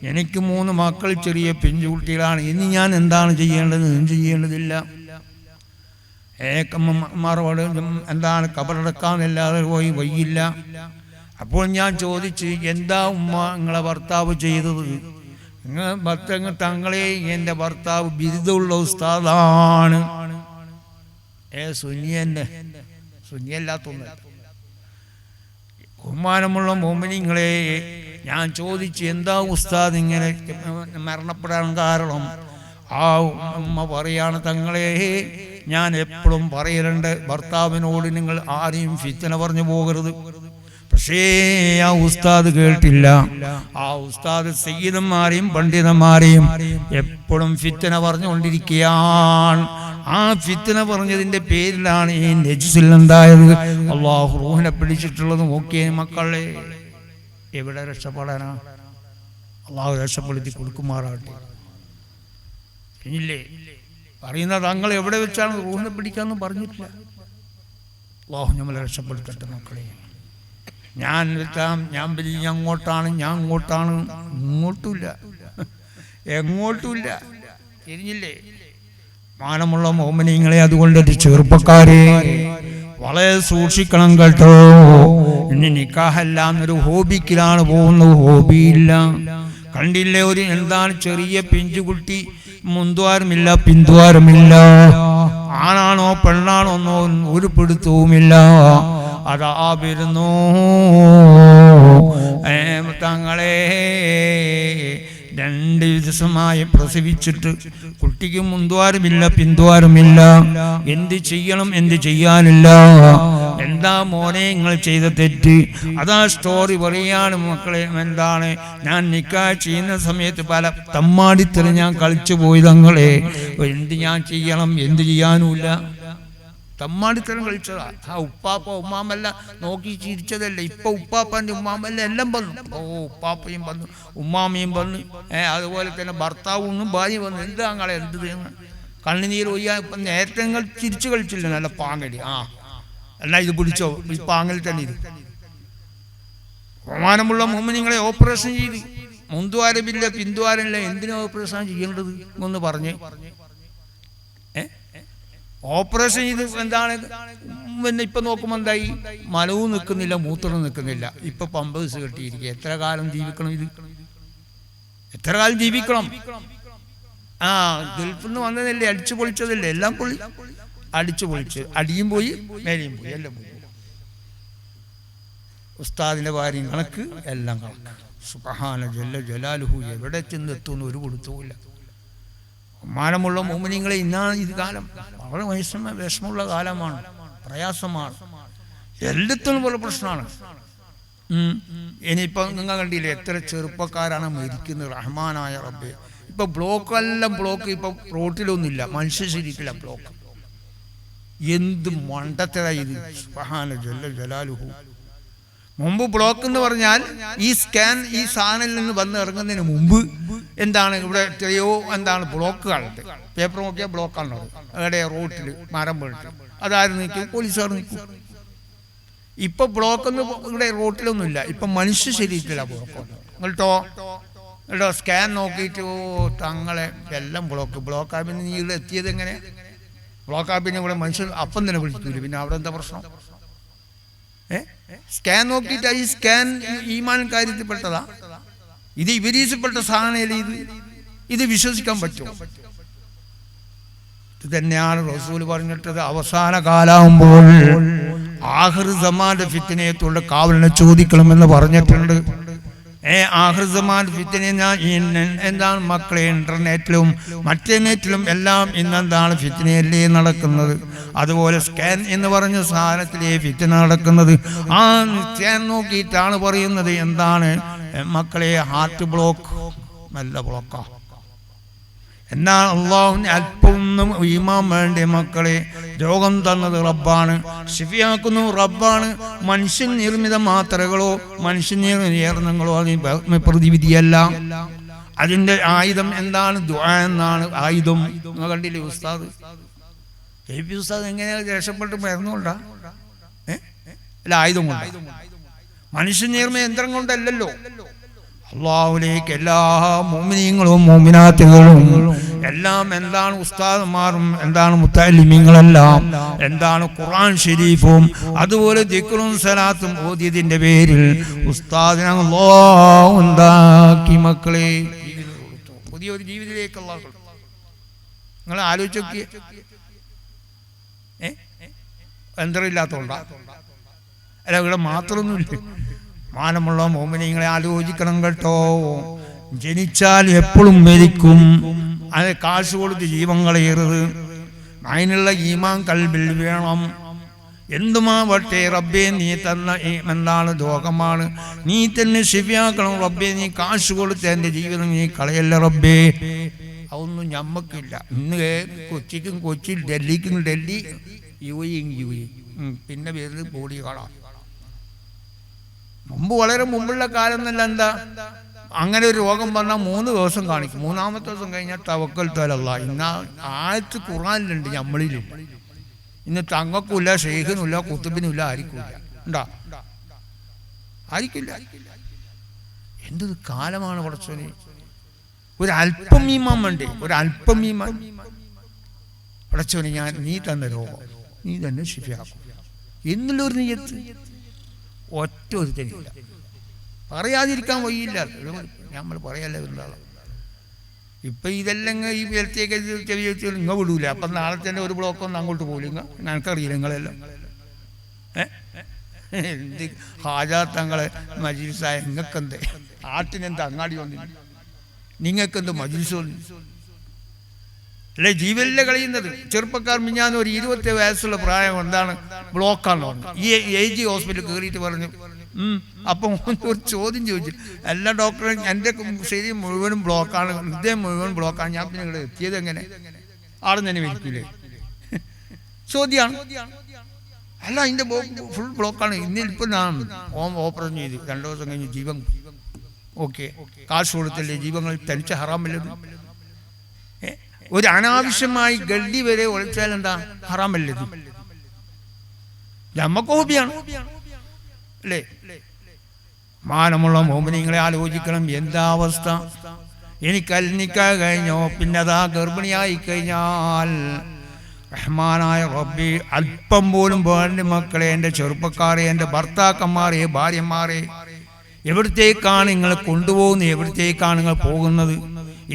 എനിക്ക് 3 മക്കൾ, ചെറിയ പിഞ്ചുകുട്ടികളാണ്. ഇനി ഞാൻ എന്താണ് ചെയ്യേണ്ടത്? ഒന്നും ചെയ്യേണ്ടതില്ല. മറുപടി എന്താണ്, കബറടക്കാമെന്നല്ലാതെ പോയി വയ്യില്ല. അപ്പോൾ ഞാൻ ചോദിച്ച്, എന്താ ഉമ്മ നിങ്ങളെ ഭർത്താവ് ചെയ്തത്? തങ്ങളെ, എൻ്റെ ഭർത്താവ് ബിരുദമുള്ള ഉസ്താദാണ്. സുന്നിയല്ലാത്തൊന്നും. ബഹുമാനമുള്ള മോമിനിങ്ങളെ, ഞാൻ ചോദിച്ച്, എന്താ ഉസ്താദ് ഇങ്ങനെ മരണപ്പെടാൻ കാരണം? ആ ഉമ്മ പറയാണ്, തങ്ങളെ ഞാൻ എപ്പോഴും പറയലുണ്ട്, ഭർത്താവിനോട് നിങ്ങൾ ആരെയും ഫിത്ന പറഞ്ഞു പോകരുത്. പക്ഷേ ആ ഉസ്താദ് കേട്ടില്ല. ആ ഉസ്താദ് സയ്യിദന്മാരെയും പണ്ഡിതന്മാരെയും എപ്പോഴും ഫിത്ന പറഞ്ഞുകൊണ്ടിരിക്കുകയാണ്. ആ ഫിത്ന പറഞ്ഞതിന്റെ പേരിലാണ് ഈ നജ്സിൽ ഉണ്ടായത്. അല്ലാഹു റൂഹിനെ പിടിച്ചിട്ടുള്ളത്. നോക്കിയേ മക്കളെ, എവിടെ രക്ഷപ്പെടാനാ? അല്ലാഹു രക്ഷപ്പെടുത്തി കൊടുക്കുമാറാട്ടെ. ഇല്ലേ പറയുന്ന തങ്ങൾ എവിടെ വെച്ചാണ് റൂഹിനെ പിടിക്കാന്ന് പറഞ്ഞിട്ടില്ല. അല്ലാഹു നമ്മളെ രക്ഷപ്പെടുത്തട്ടെ മക്കളെ. ഞാൻ വെച്ചാൽ ഞാൻ വലിയ അങ്ങോട്ടാണ്, ഞാൻ ഇങ്ങോട്ടാണ്, ഇങ്ങോട്ടുമില്ല, എങ്ങോട്ടുമില്ല. തിരിഞ്ഞില്ലേ? മാനമുള്ള മോമിനിങ്ങളെ, അതുകൊണ്ട് ചെറുപ്പക്കാരെ വളരെ സൂക്ഷിക്കണം കേട്ടോ. ഇനി നിക്കാഹെല്ലാം ഒരു ഹോബിക്കിലാണ് പോകുന്നത്, ഹോബിയില്ല. കണ്ടില്ലേ, ഒരു എന്താണ് ചെറിയ പിഞ്ചുകുട്ടി, മുൻദ്വാരമില്ല, പിൻദ്വാരമില്ല, ആണാണോ പെണ്ണാണോ എന്നോ ഒരു പിടുത്തവുമില്ല. അതാ വരുന്നു തങ്ങളെ. 2 ദിവസമായി പ്രസവിച്ചിട്ട് കുട്ടിക്ക് മുൻദ്വാരമില്ല, പിൻദ്വാരമില്ല. എന്ത് ചെയ്യണം, എന്ത് ചെയ്യാനില്ല. എന്താ മോനെ നിങ്ങൾ ചെയ്ത തെറ്റ്? അതാ സ്റ്റോറി പറയാണ് മക്കളെ. എന്താണ്, ഞാൻ നിക്കാഹ് ചെയ്യുന്ന സമയത്ത് പല തമ്മാടിത്തരം ഞാൻ കളിച്ചു പോയി തങ്ങളെ. എന്ത് ഞാൻ ചെയ്യണം, എന്ത് ചെയ്യാനുമില്ല. തമ്മാടിത്തരം കളിച്ചതാ. ആ ഉപ്പാപ്പ ഉമ്മാമല്ല നോക്കി ചിരിച്ചതല്ല. ഇപ്പൊ ഉപ്പാപ്പൻ്റെ ഉമ്മാമല്ല എല്ലാം വന്നു. ഉപ്പാപ്പയും വന്നു, ഉമ്മാമയും വന്നു, അതുപോലെ തന്നെ ഭർത്താവും ഭാര്യ വന്നു. എന്താ നിങ്ങളെ എന്ത് ചെയ്യുന്നു? കണ്ണുനീർ ഒയ്യാ. ഇപ്പം നേരത്തെ നിങ്ങൾ ചിരിച്ചു കളിച്ചില്ല, നല്ല പാങ്ങടി. എന്നാ ഇത് പിടിച്ചോ, ഈ പാങ്ങിൽ തന്നെ ഇത്. ബഹുമാനമുള്ള മോമിനിങ്ങളെ, ഓപ്പറേഷൻ ചെയ്ത് മുൻദ്വാരമില്ല, പിൻദ്വാരമില്ല. എന്തിനാ ഓപ്പറേഷൻ ചെയ്യേണ്ടത് ഒന്ന് പറഞ്ഞ്. ഓപ്പറേഷൻ ചെയ്ത് എന്താണ് പിന്നെ ഇപ്പൊ നോക്കുമ്പോൾ എന്തായി? മലവും നിൽക്കുന്നില്ല, മൂത്രം നിൽക്കുന്നില്ല. ഇപ്പൊ പമ്പേഴ്സ് കെട്ടിയിരിക്കുക. എത്ര കാലം ജീവിക്കണം? ഇത് എത്ര കാലം ജീവിക്കണം? ഗൾഫിൽ നിന്ന് വന്നതല്ലേ, അടിച്ചു പൊളിച്ചതല്ലേ, എല്ലാം പൊളി അടിച്ചു പൊളിച്ച്. അടിയും പോയി, മേലെയും പോയി, എല്ലാം പോയി. ഉസ്താദിന്റെ ഭാര്യയും കണക്ക്, എല്ലാം കണക്ക്. സുബ്ഹാന ജല്ല ജലാലുഹു. എവിടെ ചെന്നെത്തുന്ന ഒരു കൊടുത്തുമില്ല. മാനമുള്ള മോമിനിങ്ങളെ, ഇന്നാണ് ഇത് കാലം. വളരെ വിഷമമുള്ള കാലമാണ്, പ്രയാസമാണ്, എല്ലാത്തിനും പോലെ പ്രശ്നമാണ്. ഇനിയിപ്പം നിങ്ങൾ കണ്ടില്ലേ എത്ര ചെറുപ്പക്കാരാണ് മരിക്കുന്നത്? റഹ്മാനായ റബ്ബേ. ഇപ്പൊ ബ്ലോക്കെല്ലാം ബ്ലോക്ക്. ഇപ്പൊ റോട്ടിലൊന്നുമില്ല, മനുഷ്യ ശരിക്കില്ല ബ്ലോക്ക്. എന്ത് മണ്ടത്തരാ ഇത്! സുബ്ഹാന ജല്ല ജലാലുഹു. മുമ്പ് ബ്ലോക്ക് എന്ന് പറഞ്ഞാൽ ഈ സ്കാൻ ഈ സാധനത്തിൽ നിന്ന് വന്ന് ഇറങ്ങുന്നതിന് മുമ്പ് എന്താണ് ഇവിടെ എത്രയോ എന്താണ് ബ്ലോക്കുകളുണ്ട്. പേപ്പർ നോക്കിയാൽ ബ്ലോക്കാണുള്ളത്. അവിടെ റോട്ടിൽ മരം വീണിട്ട് അതാരും നിൽക്കും, പോലീസുകാർ നിൽക്കും. ഇപ്പൊ ബ്ലോക്കൊന്നും ഇവിടെ റോട്ടിലൊന്നുമില്ല. ഇപ്പൊ മനുഷ്യ ശരീരത്തിലാണ് ബ്ലോക്ക്. കേട്ടോ സ്കാൻ നോക്കിയിട്ട് തങ്ങളെ എല്ലാം ബ്ലോക്കായി. പിന്നെ നീ ഇവിടെ എത്തിയത് എങ്ങനെ? ബ്ലോക്കായി പിന്നെ ഇവിടെ മനുഷ്യൻ അപ്പം തന്നെ വിളിക്കൂല. പിന്നെ അവിടെ എന്താ പ്രശ്നം? സ്കാൻ നോക്കിയിട്ട് ഈ സ്കാൻ ഈമാൻ കാര്യത്തിൽപ്പെട്ടതാ? ഇത് ഇബിലീസിൽപ്പെട്ട സാധനമല്ലേ ഇത് വിശ്വസിക്കാൻ പറ്റുമോ? ഇത് തന്നെയാണ് റസൂൽ പറഞ്ഞിട്ടത്. അവസാന കാലാവുമ്പോൾ ആഖിർ സമാന്റെ ഫിത്നയെത്തുള്ള കാവലിനെ ചോദിക്കണമെന്ന് പറഞ്ഞിട്ടുണ്ട്. ആഖിർ സമാൻ ഫിത്ന എന്താണ് മക്കളെ? ഇന്റർനെറ്റിലും മറ്റേനെറ്റിലും എല്ലാം ഇന്നെന്താണ് ഫിത്നയല്ലേ നടക്കുന്നത്. അതുപോലെ സ്കാൻ എന്ന് പറഞ്ഞ സാധനത്തിലേ ഫിത്ന നടക്കുന്നത്. ആ സ്കാൻ നോക്കിയിട്ടാണ് പറയുന്നത് എന്താണ് മക്കളെ? ഹാർട്ട് ബ്ലോക്ക്, നല്ല ബ്ലോക്കാ. എന്നാൽ അള്ളാഹുവിന് അല്പമൊന്നും ഈമാൻ വേണ്ടേ മക്കളെ? രോഗം തന്നത് റബ്ബാണ്, ശിഫിയാക്കുന്നു റബ്ബാണ്. മനുഷ്യൻ നിർമ്മിത മാത്രകളോ മനുഷ്യൻ നിർമ്മിതങ്ങളോ അതിന് പ്രതിവിധിയല്ല. അതിൻ്റെ ആയുധം എന്താണ്? ദുആ എന്നാണ് ആയുധം. നിങ്ങൾ കണ്ടില്ലേ ഉസ്താദ്? ഉസ്താദ് എങ്ങനെയാ രക്ഷപ്പെട്ട് മരുന്നുകൊണ്ടാ? അല്ല, ആയുധം കൊണ്ടാ. മനുഷ്യൻ നിർമ്മിത യന്ത്രം കൊണ്ടല്ലല്ലോ. അള്ളാഹുലേക്ക് എല്ലാ മുഅ്മിനീങ്ങളും മുഅ്മിനാത്തുകളും എല്ലാം എന്താണ് ഉസ്താദുമാരും എന്താണ് മുത്തഅല്ലിമീങ്ങളെല്ലാം എന്താണ് ഖുർആൻ ശരീഫും അതുപോലെ ദിക്റും സലാത്തും ഓതിയതിന്റെ പേരിൽ ഉസ്താദിനെ അല്ലാഹു ഉണ്ടാക്കി മക്കളെ. പുതിയൊരു ജീവിതത്തിലേക്ക് അല്ലാഹു. നിങ്ങൾ ആലോചിച്ച് നോക്കിയേ. യന്ത്രമില്ലാത്തോണ്ടാ? അല്ല, ഇവിടെ മാത്രമൊന്നുമില്ല. മാനമുള്ള മോമിനിങ്ങളെ ആലോചിക്കണം കേട്ടോ. ജനിച്ചാൽ എപ്പോഴും മരിക്കും. അത് കാശ് കൊടുത്ത് ജീവൻ കളയരുത്. അതിനുള്ള ഈമാൻ കൽബിൽ വേണം. എന്തുമാവട്ടെ റബ്ബേ നീ തന്ന എന്താണ് രോഗമാണ്, നീ തന്നെ ശിഫിയാക്കണം റബ്ബേ. നീ കാശ് കൊടുത്ത് എൻ്റെ ജീവിതം നീ കളയല്ല റബ്ബേ. അതൊന്നും ഞമ്മക്കില്ല. ഇന്ന് കൊച്ചിക്കും കൊച്ചി, ഡൽഹിക്കും ഡൽഹി, യു എ പിന്നെ പേരിൽ ബോഡി കാണാം. മുമ്പ് വളരെ മുമ്പുള്ള കാലം എന്നല്ല എന്താ, അങ്ങനെ ഒരു രോഗം വന്നാൽ 3 ദിവസം കാണിക്കും. 3-ാമത്തെ ദിവസം കഴിഞ്ഞാൽ തവക്കൽത്തു അലല്ലാഹ്. ഇന്ന് ആയത്ത് ഖുർആനിലുണ്ട്, നമ്മളിലില്ല. ഇന്ന് തങ്ങൾക്കുമില്ല, ഷെയ്ഖിനുമില്ല, കുത്തുബിനുമില്ല, ആയിരിക്കില്ല. ഉണ്ടാ? ആയിരിക്കില്ല. എന്തൊരു കാലമാണ് പടച്ചോനെ. ഒരല്പം ഈമാൻ വേണ്ടേ? ഒരല്പം ഈമാൻ. പടച്ചോനെ, നീ തന്ന രോഗം നീ തന്നെ ശിഫിയാക്കും എന്നുള്ളൊരു നിയ്യത്ത് ഒറ്റ ഒരുത്തനില്ല. പറയാതിരിക്കാൻ വയ്യില്ല. നമ്മൾ പറയല്ലേ എന്താണ്. ഇപ്പം ഇതെല്ലാം ഈ പേരത്തേക്ക് ചെവി വെച്ച് നിങ്ങൾ വിടൂല. അപ്പം നാളെ തന്നെ ഒരു ബ്ലോക്കൊന്നും അങ്ങോട്ട് പോലും ഞങ്ങൾക്കറിയില്ല. നിങ്ങളെല്ലാം എന്ത് ഹാജാത്തങ്ങളെ മജ്ലിസായ നിങ്ങൾക്കെന്ത്? ആട്ടിനെന്ത് അങ്ങാടി വന്നില്ല? നിങ്ങൾക്കെന്ത് മജ്ലിസ് വന്നില്ല? അല്ലെ ജീവനിലെ കളയുന്നത്. ചെറുപ്പക്കാർ മിഞ്ഞാന്ന് ഒരു 20 വയസ്സുള്ള പ്രായം എന്താണ് ബ്ലോക്കാണെന്ന് പറഞ്ഞു. ഈ AG ഹോസ്പിറ്റലിൽ കയറിയിട്ട് പറഞ്ഞു. അപ്പം ഒരു ചോദ്യം ചോദിച്ചു, എല്ലാ ഡോക്ടറും എൻ്റെ ശരീരം മുഴുവനും ബ്ലോക്കാണ്, ഹൃദയം മുഴുവൻ ബ്ലോക്കാണ്, ഞാൻ പിന്നെ ഇവിടെ എത്തിയത് എങ്ങനെ? ആടെ തന്നെ മരിക്കൂലേ? ചോദ്യമാണ്. അല്ല, അതിൻ്റെ ഫുൾ ബ്ലോക്കാണ്. ഇന്നിപ്പോൾ ഞാൻ ഓപ്പറേഷൻ ചെയ്ത് 2 ദിവസം കഴിഞ്ഞ് ജീവൻ ഓക്കെ. കാശ് കൊടുത്തല്ലേ ജീവങ്ങൾ തനിച്ച ഹറാമല്ലെന്ന്. ഒരു അനാവശ്യമായി ഗഡി വരെ ഒളിച്ചാൽ എന്താ ഹറാമല്ലേ? നമ്മക്ക് ഹോബിയാണ് അല്ലേ? മാനമുള്ള മോമിനിങ്ങളെ ആലോചിക്കണം. എന്താ അവസ്ഥ? എനിക്ക് നിക്കാഹ് കഴിഞ്ഞോ, പിന്നെ അതാ ഗർഭിണിയായി കഴിഞ്ഞാൽ റഹ്മാനായ റബ്ബി അല്പം പോലും വേണ്ട മക്കളെ, എൻ്റെ ചെറുപ്പക്കാരെ, എൻ്റെ ഭർത്താക്കന്മാരെ, ഭാര്യമാരെ, എവിടത്തേക്കാണ് നിങ്ങൾ കൊണ്ടുപോകുന്നത്? എവിടത്തേക്കാണ് നിങ്ങൾ പോകുന്നത്?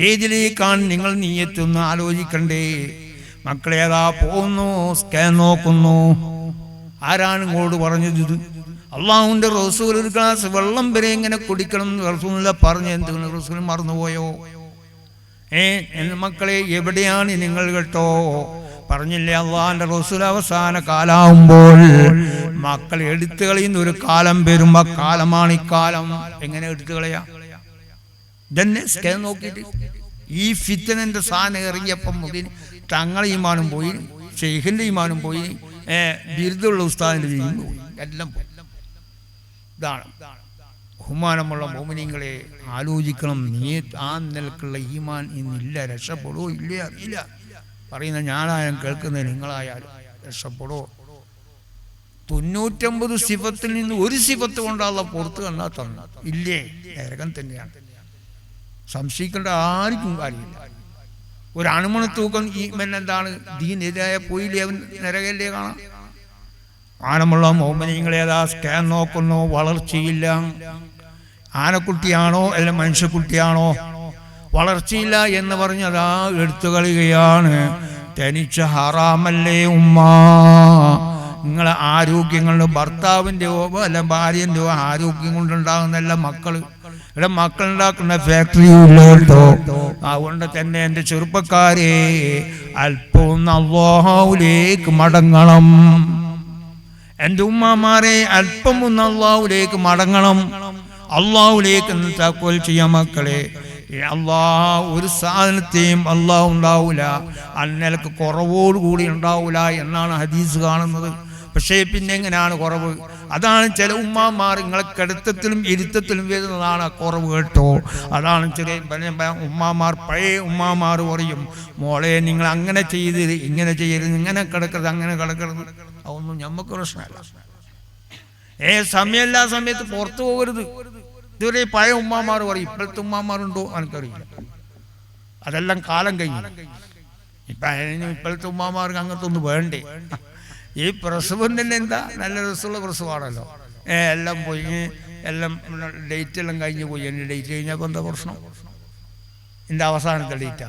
ഏതിലേക്കാണ് നിങ്ങൾ നീയെത്തുന്ന ആലോചിക്കണ്ടേ മക്കളെ? അതാ പോകുന്നു, സ്കാൻ നോക്കുന്നു. ആരാണ് ഇങ്ങോട്ട് പറഞ്ഞത് ഇത്? അള്ളാഹുവിൻ്റെ റസൂൽ ഒരു ഗ്ലാസ് വെള്ളം വരെ ഇങ്ങനെ കുടിക്കണം എന്ന് റസൂലില്ല പറഞ്ഞു. എന്തെങ്കിലും റസൂൽ മറന്നുപോയോ? മക്കളെ, എവിടെയാണ് നിങ്ങൾ കേട്ടോ? പറഞ്ഞില്ലേ അള്ളാഹിന്റെ റസൂൽ അവസാന കാലാവുമ്പോൾ മക്കളെ എടുത്തു കളയുന്ന ഒരു കാലം വരുമ്പോ കാലമാണ് ഈ കാലം. എങ്ങനെ എടുത്തു കളയാ? ഇതന്നെ സ്കാൻ നോക്കിയിട്ട് ഈ ഫിത്തനന്റെ സാധനം ഇറങ്ങിയപ്പം മുതിന് തങ്ങളെ ഈമാനും പോയി, ഷെയ്ഖിന്റെ ഈമാനും പോയി, ബിരുദുള്ള ഉസ്താദിന്റെ ഈമാനും പോയി, എല്ലാം പോയി. ഇതാണ് ബഹുമാനമുള്ള മോമിനിങ്ങളെ ആലോചിക്കണം. നീ ആ നിലക്കുള്ള ഈമാൻ ഇന്നില്ല, രക്ഷപ്പെടുവോ ഇല്ല അറിയില്ല. പറയുന്ന ഞാനായാലും കേൾക്കുന്ന നിങ്ങളായാലും രക്ഷപ്പെടുവോ? 99 സിഫത്തിൽ നിന്ന് ഒരു സിഫത്ത് കൊണ്ടുള്ള പുറത്ത് കണ്ടാൽ തന്നു ഇല്ലേ, നരകം തന്നെയാണ്. സംശയിക്കേണ്ട ആർക്കും കാര്യമില്ല. ഒരു അണുമണ തൂക്കം ഈ എന്താണ് ദീനെതിരായ പോയില്ലേ, അവൻ നരകല്ലേ കാണാം. ആനമുള്ള മോമിനിങ്ങളെ അതാ സ്കാൻ നോക്കുന്നു, വളർച്ചയില്ല. ആനക്കുട്ടിയാണോ അല്ല മനുഷ്യക്കുട്ടിയാണോ, വളർച്ചയില്ല എന്ന് പറഞ്ഞതാ എടുത്തു കളയുകയാണ്. തനിച്ച ഹറാമല്ലേ ഉമ്മ, നിങ്ങളെ ആരോഗ്യങ്ങളുടെ ഭർത്താവിൻ്റെയോ അല്ല ഭാര്യൻ്റെയോ ആരോഗ്യം കൊണ്ടുണ്ടാകുന്നല്ല മക്കള്. ഇവിടെ മക്കളുണ്ടാക്കുന്ന ഫാക്ടറിയില്ല കേട്ടോ. അതുകൊണ്ട് തന്നെ എൻ്റെ ചെറുപ്പക്കാരെ അല്പം അല്ലാഹുവിലേക്ക് മടങ്ങണം. എൻ്റെ ഉമ്മമാരെ അല്പം ഒന്ന് അല്ലാഹുവിലേക്ക് മടങ്ങണം. അല്ലാഹുവിലേക്ക് തവക്കൽ ചെയ്യാം മക്കളെ. അല്ലാഹ് ഒരു സാധനത്തെയും അല്ലാഹ് ഉണ്ടാവൂല, അന്നലക്ക് കുറവോടുകൂടി ഉണ്ടാവൂല എന്നാണ് ഹദീസ് കാണുന്നത്. പക്ഷേ പിന്നെ എങ്ങനെയാണ് കുറവ്? അതാണ് ചില ഉമ്മാമാർ നിങ്ങളെ കിടത്തത്തിലും ഇരുത്തത്തിലും വരുന്നതാണ് കുറവ് കേട്ടോ. അതാണ് ചെറിയ ഉമ്മാമാർ, പഴയ ഉമ്മാമാർ പറയും, മോളെ നിങ്ങൾ അങ്ങനെ ചെയ്ത് ഇങ്ങനെ ചെയ്യരുത്, ഇങ്ങനെ കിടക്കരുത്, അങ്ങനെ കിടക്കരുത്. അതൊന്നും ഞമ്മക്ക് പ്രശ്നമല്ല. സമയമില്ലാ സമയത്ത് പുറത്തു പോകരുത്. ഇതുവരെ പഴയ ഉമ്മാമാർ പറയും. ഇപ്പോഴത്തെ ഉമ്മാമാരുണ്ടോ എനിക്കറിയില്ല, അതെല്ലാം കാലം കഴിഞ്ഞു. ഇപ്പോഴത്തെ ഉമ്മാമാർക്ക് അങ്ങനത്തെ ഒന്നും വേണ്ടേ. ഈ പ്രസവം തന്നെ എന്താ നല്ല രസമുള്ള പ്രസവമാണല്ലോ. എല്ലാം പോയി, എല്ലാം ഡേറ്റ് എല്ലാം കഴിഞ്ഞ് പോയി. എൻ്റെ ഡേറ്റ് കഴിഞ്ഞപ്പോൾ എന്താ പ്രശ്നം? എൻ്റെ അവസാനത്തെ ഡേറ്റാ.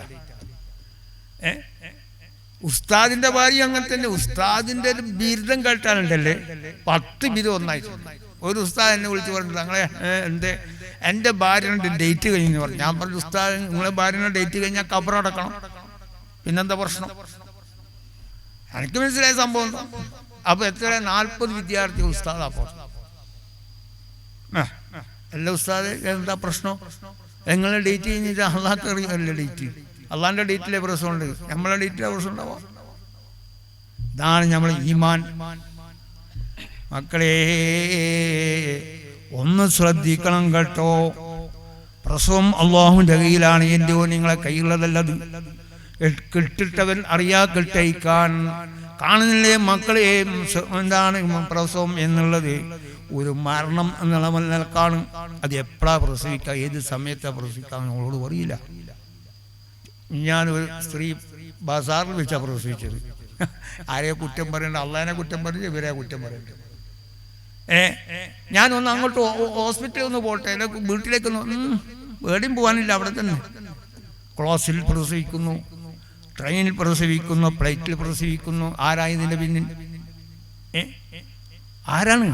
ഉസ്താദിന്റെ ഭാര്യ അങ്ങനെ തന്നെ. ഉസ്താദിന്റെ ഒരു ബിരുദം കേട്ടാലുണ്ടല്ലേ 10 ബിരുദം ഒന്നായിട്ടുണ്ട്. ഒരു ഉസ്താദ് എന്നെ വിളിച്ച് പറഞ്ഞു, തങ്ങളെ എന്തേ എൻ്റെ ഭാര്യയുടെ ഡേറ്റ് കഴിഞ്ഞെന്ന് പറഞ്ഞു. ഞാൻ പറഞ്ഞു, ഉസ്താദ് നിങ്ങളെ ഭാര്യയുടെ ഡേറ്റ് കഴിഞ്ഞാൽ ഖബറടക്കണം, പിന്നെന്താ പ്രശ്നം? എനിക്ക് മനസ്സിലായ സംഭവം. അപ്പൊ എത്ര 40 വിദ്യാർത്ഥികൾ ഉസ്താദ്. അപ്പോൾ എല്ലാ ഉസ്താദ് എന്താ പ്രശ്നം? നിങ്ങളുടെ ഡേറ്റ് കഴിഞ്ഞിട്ട് അള്ളാഹ്ക്ക് അറിയാമല്ലോ ഡേറ്റ്. അള്ളാഹിന്റെ ഡേറ്റിലെ പ്രശ്നമുണ്ട്, നമ്മളെ ഡേറ്റിലെ പ്രശ്നം ഉണ്ടാവാം. ഇതാണ് നമ്മൾ ഈമാൻ. മക്കളെ ഒന്ന് ശ്രദ്ധിക്കണം കേട്ടോ. പ്രസവം അള്ളാഹുവിന്റെ കയ്യിലാണ്, എന്റെയോ നിങ്ങളെ കയ്യിലുള്ളതല്ലത്. കെട്ടിട്ടവൻ അറിയാ കെട്ടയിക്കാൻ. കാണുന്നില്ലേ മക്കളെ, എന്താണ് പ്രസവം എന്നുള്ളത്? ഒരു മരണം എന്നുള്ള നിലക്കാണ്. അത് എപ്പോഴാ പ്രസവിക്കുക, ഏത് സമയത്താ പ്രസവിക്കുക നമ്മളോട് പറയില്ല. ഞാനൊരു സ്ത്രീ ബസാറിൽ വെച്ചാ പ്രസവിച്ചത്. ആരെയോ കുറ്റം പറയണ്ട, അള്ളാഹിനെ കുറ്റം പറയില്ല, ഇവരെ കുറ്റം പറയണ്ട. ഞാനൊന്ന് അങ്ങോട്ട് ഹോസ്പിറ്റലിൽ ഒന്ന് പോട്ടെ, വീട്ടിലേക്കൊന്ന് എവിടെയും പോകാനില്ല, അവിടെ തന്നെ. ക്ലോസിൽ പ്രസവിക്കുന്നു, ട്രെയിനിൽ പ്രസവിക്കുന്നു, ഫ്ലൈറ്റിൽ പ്രസവിക്കുന്നു. ആരാ ഇതിന്റെ പിന്നിൽ? ആരാണ്?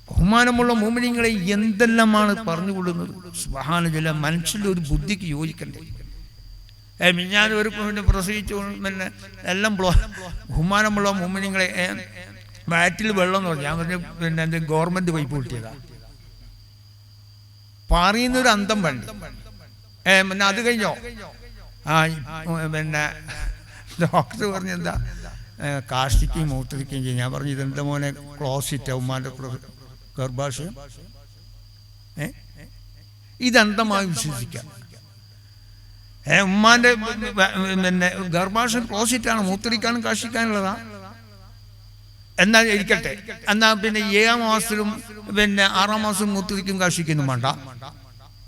ബഹുമാനമുള്ള മോമിനിങ്ങളെ എന്തെല്ലാമാണ് പറഞ്ഞുകൊള്ളുന്നത്. സുബ്ഹാനല്ലാഹ്, മനുഷ്യന്റെ ഒരു ബുദ്ധിക്ക് യോജിക്കണ്ടേ? ഞാൻ ഒരു പ്രസവിച്ചു പിന്നെ എല്ലാം ബഹുമാനമുള്ള മോമിനിങ്ങളെ വയറ്റിൽ വെള്ളം എന്ന് പറഞ്ഞു. ഞാൻ പറഞ്ഞു പിന്നെ എൻ്റെ ഗവൺമെന്റ് പൈപ്പ് കിട്ടിയതാ. പറയുന്നൊരു അന്തം വേണ്ട. പിന്നെ അത് കഴിഞ്ഞോ? പിന്നെ ഡോക്ടർ പറഞ്ഞു എന്താ കാഷ്ടിക്കുകയും മൂത്രിക്കുകയും ചെയ്യും. ഞാൻ പറഞ്ഞു ഇതെന്താ മോനെ ക്ലോസിറ്റ് ഉമ്മാന്റെ ഗർഭാശയം. ഇതെന്തമായി വിശ്വസിക്കാം? ഉമ്മാന്റെ പിന്നെ ഗർഭാശയം ക്ലോസിറ്റാണ്, മൂത്രിക്കാനും കാഷ്ടിക്കാനുള്ളതാ. എന്നാ ഇരിക്കട്ടെ, എന്നാ പിന്നെ 7-ാം മാസത്തിലും പിന്നെ 6-ാം മാസം മൂത്രിക്കും കാഷ്ടിക്കൊന്നും വേണ്ട.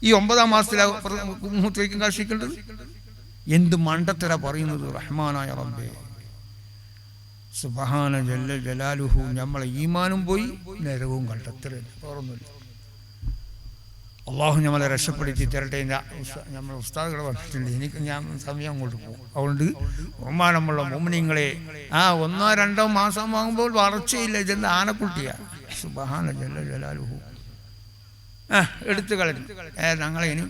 ഈ 9-ാം മാസത്തിലാണ് മൂത്രിക്കും കാഷ്ടിക്കേണ്ടത്. എന്ത് മണ്ടത്തര പറയുന്നത്. റഹ്മാനായ റബ്ബേ, സുബ്ഹാന ജല്ല ജലാലുഹു. നമ്മളെ ഈമാനും പോയി, നരകവും കണ്ടെത്തരുത്. ഓർമ്മയില്ല. അള്ളാഹു നമ്മളെ രക്ഷപ്പെടുത്തി തരട്ടെ. നമ്മൾ ഉസ്താദുകൾ വന്നിട്ടുണ്ട്, എനിക്ക് ഞാൻ സമയം അങ്ങോട്ട് പോകും. അതുകൊണ്ട് ബഹുമാനമുള്ള മോമിനിങ്ങളെ 1-2 മാസം വാങ്ങുമ്പോൾ വളർച്ചയില്ല. ഇതെന്താ ആനക്കുട്ടിയാ? സുബ്ഹാന ജല്ല ജലാലുഹു. എടുത്തു കളഞ്ഞു. ഞങ്ങളെ ഇനി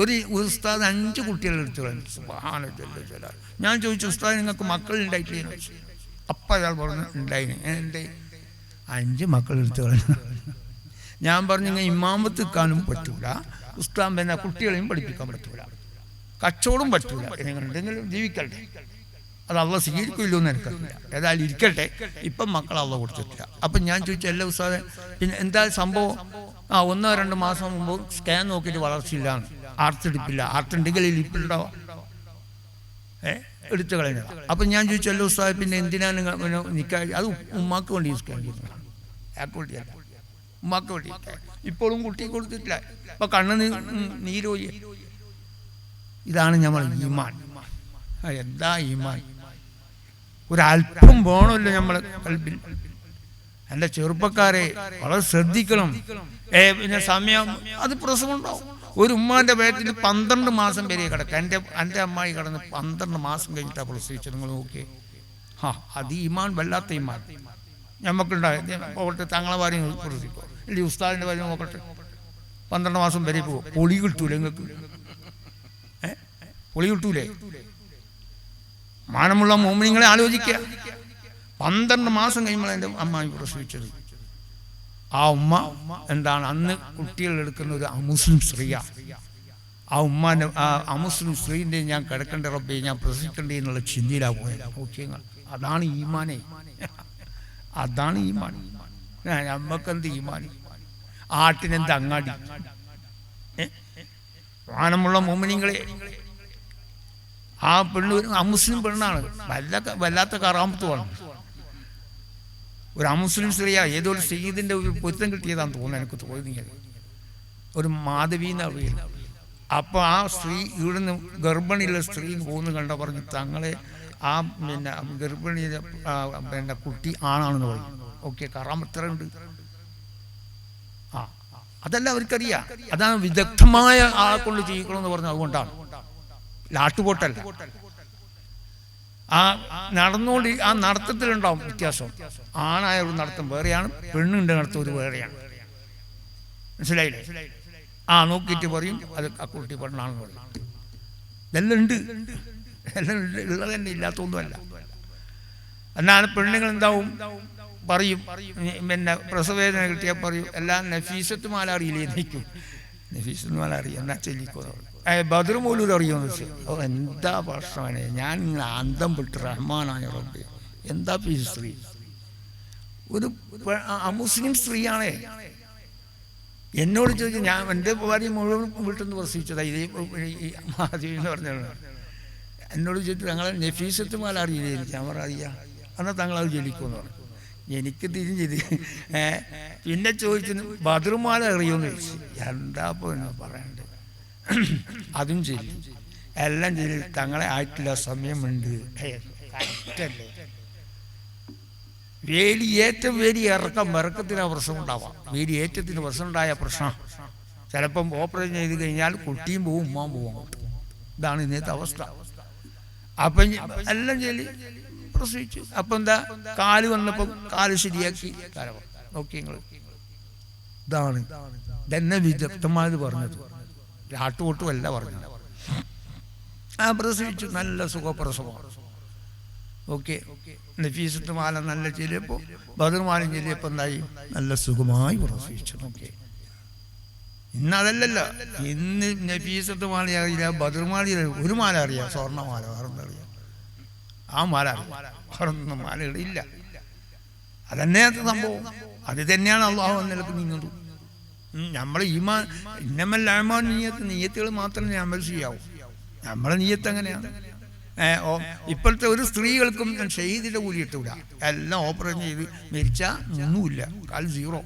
ഒരു ഉസ്താദ് 5 കുട്ടികൾ എടുത്തു കളഞ്ഞു. സുബ്ഹാന ജല്ല ജലാൽ. ഞാൻ ചോദിച്ചു, ഉസ്താദ് നിങ്ങൾക്ക് മക്കളുണ്ടായിട്ടില്ലെന്ന് ചോദിച്ചു. അപ്പം അയാൾ പറഞ്ഞു ഉണ്ടായിന്. എൻ്റെ 5 മക്കൾ എടുത്തു കളഞ്ഞു. ഞാൻ പറഞ്ഞു, ഇങ്ങനെ ഇമാമത്ത് നിൽക്കാനും പറ്റൂല, ഉസ്താദ് കുട്ടികളെയും പഠിപ്പിക്കാൻ പറ്റൂല, കച്ചവടം പറ്റൂല, നിങ്ങൾ എന്തെങ്കിലും ജീവിക്കട്ടെ. അത് അള്ള സ്വീകരിക്കില്ലോ എന്ന് എനിക്കറിയില്ല. ഏതായാലും ഇരിക്കട്ടെ, ഇപ്പം മക്കൾ അള്ള കൊടുത്തിട്ടില്ല. അപ്പം ഞാൻ ചോദിച്ചു, എല്ലാ ഉസ്താദെ പിന്നെ എന്താ സംഭവം? 1-2 മാസം മുമ്പ് സ്കാൻ നോക്കിയിട്ട് വളർച്ചയില്ലാണ്, ആർത്തെടുപ്പില്ല. ആർത്തുണ്ടെങ്കിൽ ഇരിപ്പുണ്ടാവാം, എടുത്തു കളയുന്നത്. അപ്പം ഞാൻ ചോദിച്ചു, എല്ലാ ഉസ്താദെ പിന്നെ എന്തിനാണ് നിൽക്കാൻ? അത് ഉമ്മാക്ക് വേണ്ടി സ്കാൻ ചെയ്യുന്നതാണ്, അയാൾക്ക് വേണ്ടിയല്ല, ഉമ്മാക്ക് വേണ്ടി. ഇപ്പോഴും കുട്ടി കൊടുത്തിട്ടില്ല, ഇപ്പം കണ്ണ് നീരോയി. ഇതാണ് നമ്മൾ ഈമാൻ. എന്താ ഈമാൻ? ഒരല്പം വേണമല്ലോ നമ്മളെ കൽബിൽ. എൻ്റെ ചെറുപ്പക്കാരെ വളരെ ശ്രദ്ധിക്കണം. പിന്നെ സമയം അത് പ്രസവം ഉണ്ടാവും. ഒരു ഉമ്മാൻ്റെ വയറ്റിൽ 12 മാസം വരെ കിടക്കുക. എൻ്റെ അമ്മായി കിടന്ന് 12 മാസം കഴിഞ്ഞിട്ടാണ് പ്രസവിച്ചത്. നിങ്ങൾ നോക്കിയേ. അത് ഈമാൻ, വല്ലാത്ത ഈമാൻ നമുക്കുണ്ടാകും. പോകട്ടെ, തങ്ങളെ ഭാര്യ പ്രസവിക്കോ, ഇല്ലെങ്കിൽ ഉസ്താദിൻ്റെ ഭാര്യ നോക്കട്ടെ, 12 മാസം വരെ പോകും. പൊളി കിട്ടൂലേ നിങ്ങൾക്ക്? പൊളി കിട്ടൂലേ? മാനമുള്ള മോമിനിങ്ങളെ ആലോചിക്കുക. 12 മാസം കഴിയുമ്പോൾ എൻ്റെ അമ്മായി പ്രസവിച്ചത്. ആ ഉമ്മ എന്താണ് അന്ന് കുട്ടികൾ എടുക്കുന്ന ഒരു അമുസ്ലിം സ്ത്രീയാണ്. ആ ഉമ്മാൻ്റെ ആ അമുസ്ലിം സ്ത്രീൻ്റെ ഞാൻ കിടക്കേണ്ട റബ്ബേ, ഞാൻ പ്രസവിക്കേണ്ടേ എന്നുള്ള ചിന്തയിലാണ് പോയത്. ഓക്കെ, അതാണ് ഈമാനെ, അതാണ് ഈമാൻ. നമ്മക്കെന്ത് ഈമാൻ? ആട്ടിനെന്ത് അങ്ങാടി? മാനമുള്ള മോമിനിങ്ങളെ, ആ പെണ്ണ് ഒരു അമുസ്ലിം പെണ്ണാണ്, വല്ലാത്ത കറാമത്തുമാണ്. ഒരു അമുസ്ലിം സ്ത്രീയാ, ഏതോ ഒരു സയ്യിദിൻ്റെ ഒരു പൊരുത്തം കിട്ടിയതാണെന്ന് തോന്നുന്നു, എനിക്ക് തോന്നിയത്. ഒരു മാധവി എന്നാണ് പേര്. അപ്പോൾ ആ സ്ത്രീ ഇവിടുന്ന് ഗർഭിണിയുള്ള സ്ത്രീ പോകുന്നു കണ്ട പറഞ്ഞു, തങ്ങളെ ആ പിന്നെ ഗർഭിണിയുടെ പിന്നെ കുട്ടി ആണാണെന്ന് പറയും. ഓക്കെ, കറാമത്തറുണ്ട്. അതല്ല അവർക്കറിയാം. അതാണ് വിദഗ്ധമായ ആളെ കൊണ്ട് ചെയ്യിക്കണമെന്ന് പറഞ്ഞത്. അതുകൊണ്ടാണ്, ലാട്ടുപോട്ടല്ല. ആ നടന്നുകൊണ്ട് ആ നടത്തത്തിലുണ്ടാവും വ്യത്യാസം. ആണായ ഒരു നടത്തം വേറെയാണ്, പെണ്ണിൻ്റെ നടത്തം ഒരു വേറെയാണ്. മനസ്സിലായില്ലേ? നോക്കിയിട്ട് പറയും അത് ആ കുട്ടി പെണ്ണാണെന്ന് പറയും. ഇതെല്ലാം ഉണ്ട്, എല്ലാം ഉള്ളത് തന്നെ, ഇല്ലാത്തൊന്നുമല്ല. എന്നാണ് പെണ്ണുങ്ങൾ എന്താവും പറയും, പിന്നെ പ്രസവവേദന കിട്ടിയാൽ പറയും എല്ലാം നഫീസത്ത് മാലറിയില്ലേ നിൽക്കും. നഫീസത്ത് മാലറി എന്നാ ചെല്ലിക്കോ. ബദർ മൗലൂദ് അറിയുമെന്ന് വെച്ചാൽ എന്താ പ്രശ്നമാണ്. ഞാൻ ഇങ്ങനെ അന്തം വിട്ട് റഹ്മാനായ റബ്ബേ, എന്താ ഈ സ്ത്രീ? ഒരു അമുസ്ലിം സ്ത്രീയാണേ. എന്നോട് ചോദിച്ചു, ഞാൻ എൻ്റെ ഭാര്യ മുഴുവൻ വീട്ടിൽ നിന്ന് പ്രസവിച്ചതാ ഇതേ മാധവി എന്ന് പറഞ്ഞാണ്. എന്നോട് ചോദിച്ചു, തങ്ങളെ നഫീസത്ത് മാല അറിയില്ലേ? ഞാൻ പറയാ, എന്നാൽ തങ്ങളത് ജലിക്കുമെന്ന് പറഞ്ഞു. എനിക്ക് തിരിഞ്ഞത് പിന്നെ ചോദിച്ചു, ബദറുമാല അറിയുമെന്ന് ചോദിച്ചു. എന്താ ഇപ്പോൾ എന്നാ പറയണ്ടേ? അതും ചെയ്യും, എല്ലാം ചെയ്യും. തങ്ങളെ ആയിട്ടില്ല, സമയമുണ്ട്. വേലിയേറ്റം ഇറക്കത്തിന് പ്രശ്നം ഉണ്ടാവാം. വേലിയേറ്റത്തിന് പ്രശ്നം ഉണ്ടായ പ്രശ്നം ചിലപ്പം ഓപ്പറേഷൻ ചെയ്ത് കഴിഞ്ഞാൽ കുട്ടിയും പോവും, ഉമ്മാൻ പോവും. ഇതാണ് ഇന്നത്തെ അവസ്ഥ. അപ്പം എല്ലാം ചെയ്യല് പ്രസവിച്ചു. അപ്പം എന്താ, കാല് വന്നപ്പം കാല് ശരിയാക്കി നോക്കി നിങ്ങൾ. ഇതാണ് ഇതെന്നെ വിദഗ്ധമായത് പറഞ്ഞത്, ആട്ടുകൊട്ടുമല്ല പറഞ്ഞത്. പ്രസവിച്ചു, നല്ല സുഖപ്രസവമാണ്. ഓക്കെ, നഫീസത്ത് മാല നല്ല ചെല്ലിയപ്പോൾ ബദർമാലം ചെല്ലിയപ്പോൾ എന്തായി, നല്ല സുഖമായി പ്രസവിച്ചു. ഓക്കെ, ഇന്നതല്ലല്ലോ. ഇന്ന് നഫീസത്ത് മാല അറിയില്ല, ബദർമാല ഒരു മാല അറിയാം, സ്വർണ്ണമാല, വേറെന്താ അറിയാം? ആ മാല അറിയാം, വേറൊന്നും മാലകളില്ല. അതന്നെ സംഭവം. അത് തന്നെയാണ് അള്ളാഹു നിലക്ക് നീങ്ങുന്നത്. നമ്മൾ ഈമാൻ ഇന്നമല്ലാമാൻ നീയത്തുകൾ മാത്രമേ അമൽ ചെയ്യാവൂ. നമ്മളെ നീയത്ത് എങ്ങനെയാണ്? ഇപ്പോഴത്തെ ഒരു സ്ത്രീകൾക്കും ഷഹീദിന്റെ കൂലി ഇട്ടൂല. എല്ലാം ഓപ്പറേഷൻ ചെയ്ത് മരിച്ചാൽ ഒന്നുമില്ല, കാൽ 0.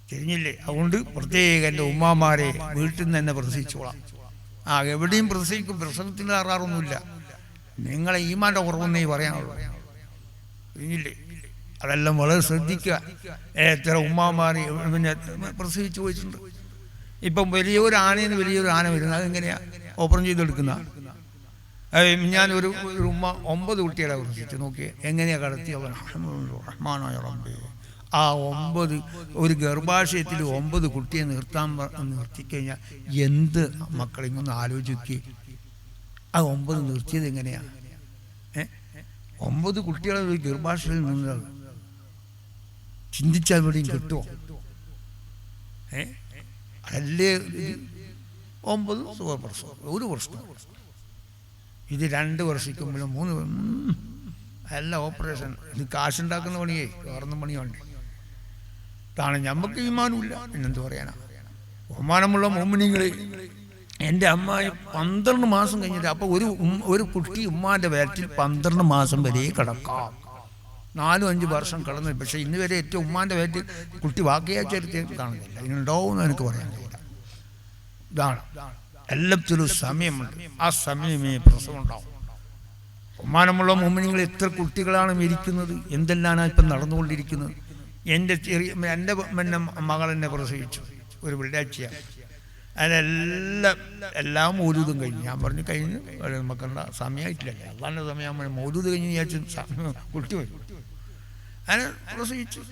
തിരിഞ്ഞില്ലേ? അതുകൊണ്ട് പ്രത്യേകം എൻ്റെ ഉമ്മാമാരെ വീട്ടിൽ നിന്ന് തന്നെ പ്രസവിച്ചോളാം. എവിടെയും പ്രസവിക്കും, പ്രസവത്തിൻ്റെ തകരാറൊന്നുമില്ല. നിങ്ങളെ ഈമാൻ്റെ കുറവെന്നേ പറയാനുള്ളൂ. തിരിഞ്ഞില്ലേ? അതെല്ലാം വളരെ ശ്രദ്ധിക്കുക. എത്ര ഉമ്മാമാർ പിന്നെ പ്രസവിച്ചു പോയിട്ടുണ്ട്. ഇപ്പം വലിയൊരു ആനയെന്ന് വലിയൊരു ആന വരുന്നത് അതെങ്ങനെയാ ഓപ്പറേഷൻ ചെയ്തെടുക്കുന്ന? ഞാനൊരു ഉമ്മ 9 കുട്ടികളെ പ്രസവിച്ചു. നോക്കിയേ എങ്ങനെയാ കടത്തിയത്. റഹ്മാനായ റബ്ബേ, ആ 9 ഒരു ഗർഭാശയത്തിൽ 9 കുട്ടിയെ നിർത്തിക്കഴിഞ്ഞാൽ എന്ത് മക്കളിങ്ങൊന്ന് ആലോചിക്കുക. ആ 9 നിർത്തിയത് എങ്ങനെയാ? 9 കുട്ടികളെ ഒരു ഗർഭാശയത്തിൽ നിന്നത് ചിന്തിച്ചാൽ എവിടെയും കിട്ടുമോ? അതല്ലേ 9 സുഖപ്രസവം, ഒരു പ്രശ്നം. ഇത് 2 വർഷിക്കുമ്പോഴും 3 എല്ലാം ഓപ്പറേഷൻ. ഇത് കാശുണ്ടാക്കുന്ന പണിയേ, വേറൊന്നും പണിയുണ്ട്. ഇതാണ് ഞമ്മക്ക് ഈമാനുമില്ല, പിന്നെന്ത് പറയാനാ. ബഹുമാനമുള്ള മോമിനികളെ, എൻ്റെ അമ്മായി 12 മാസം കഴിഞ്ഞിട്ട്, അപ്പോൾ ഒരു കുട്ടി ഉമ്മാൻ്റെ വയറ്റിൽ 12 മാസം വരെ കിടക്കാം. 4-5 വർഷം കിടന്നു. പക്ഷേ ഇന്ന് വരെ ഏറ്റവും ഉമ്മാൻ്റെ വയറ്റിൽ കുട്ടി വാക്കിയാ ചരിത്രം കാണുന്നില്ല. ഇതിനുണ്ടാവുമെന്ന് എനിക്ക് പറയാൻ കഴിയില്ല. ഇതാണ് എല്ലാത്തിലും സമയമുണ്ട്. ആ സമയമേ പ്രസവം ഉണ്ടാവും. ബഹുമാനമുള്ള മോമിനികൾ, എത്ര കുട്ടികളാണ് മരിക്കുന്നത്, എന്തെല്ലാമാണ് ഇപ്പം നടന്നുകൊണ്ടിരിക്കുന്നത്. എൻ്റെ മകൾ എന്നെ പ്രസവിച്ചു ഒരു വെള്ളിയാഴ്ചയാണ്. എല്ലാം മൗലൂദും കഴിഞ്ഞു. ഞാൻ പറഞ്ഞു കഴിഞ്ഞ് നമുക്കുള്ള സമയമായിട്ടില്ല, അതാണ് സമയം. മൗലൂദ് കഴിഞ്ഞ് വിചാരിച്ചു കുട്ടി വരും. അങ്ങനെ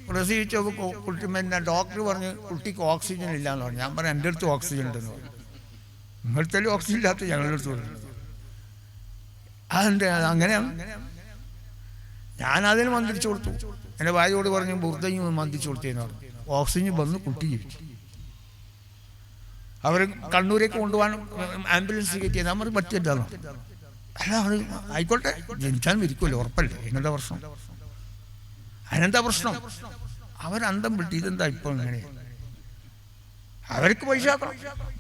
പ്രസവിച്ചപ്പോൾ കുട്ടി ഡോക്ടർ പറഞ്ഞ് കുട്ടിക്ക് ഓക്സിജൻ ഇല്ലയെന്ന് പറഞ്ഞു. ഞാൻ പറഞ്ഞു എൻ്റെ അടുത്ത് ഓക്സിജൻ ഉണ്ടെന്ന് പറഞ്ഞു. നിങ്ങളുടെ ഓക്സിജൻ ഇല്ലാത്ത ഞങ്ങളുടെ അടുത്ത് പറഞ്ഞു. അതെന്താ അങ്ങനെയാണ്. ഞാനതിന് മന്ത്രിച്ചു കൊടുത്തു. എൻ്റെ ഭാര്യയോട് പറഞ്ഞു ബുർദയും മന്ത്രിച്ചു കൊടുത്തേന്ന് പറഞ്ഞു. ഓക്സിജൻ വന്ന് കുട്ടി ജീവിച്ചു. അവർ കണ്ണൂരേക്ക് കൊണ്ടുപോകാൻ ആംബുലൻസ് കയറ്റിയത് നമ്മൾ പറ്റിയല്ലോ. അല്ല, അത് ആയിക്കോട്ടെ, ജനിച്ചാൽ മരിക്കുമല്ലോ, ഉറപ്പല്ലേ. എങ്ങനെന്താ പ്രശ്നം? അതിനെന്താ പ്രശ്നം? അവരന്തം വിട്ട് ഇതെന്താ ഇപ്പോൾ ഇങ്ങനെ? അവർക്ക് പൈസ ആക്കണം.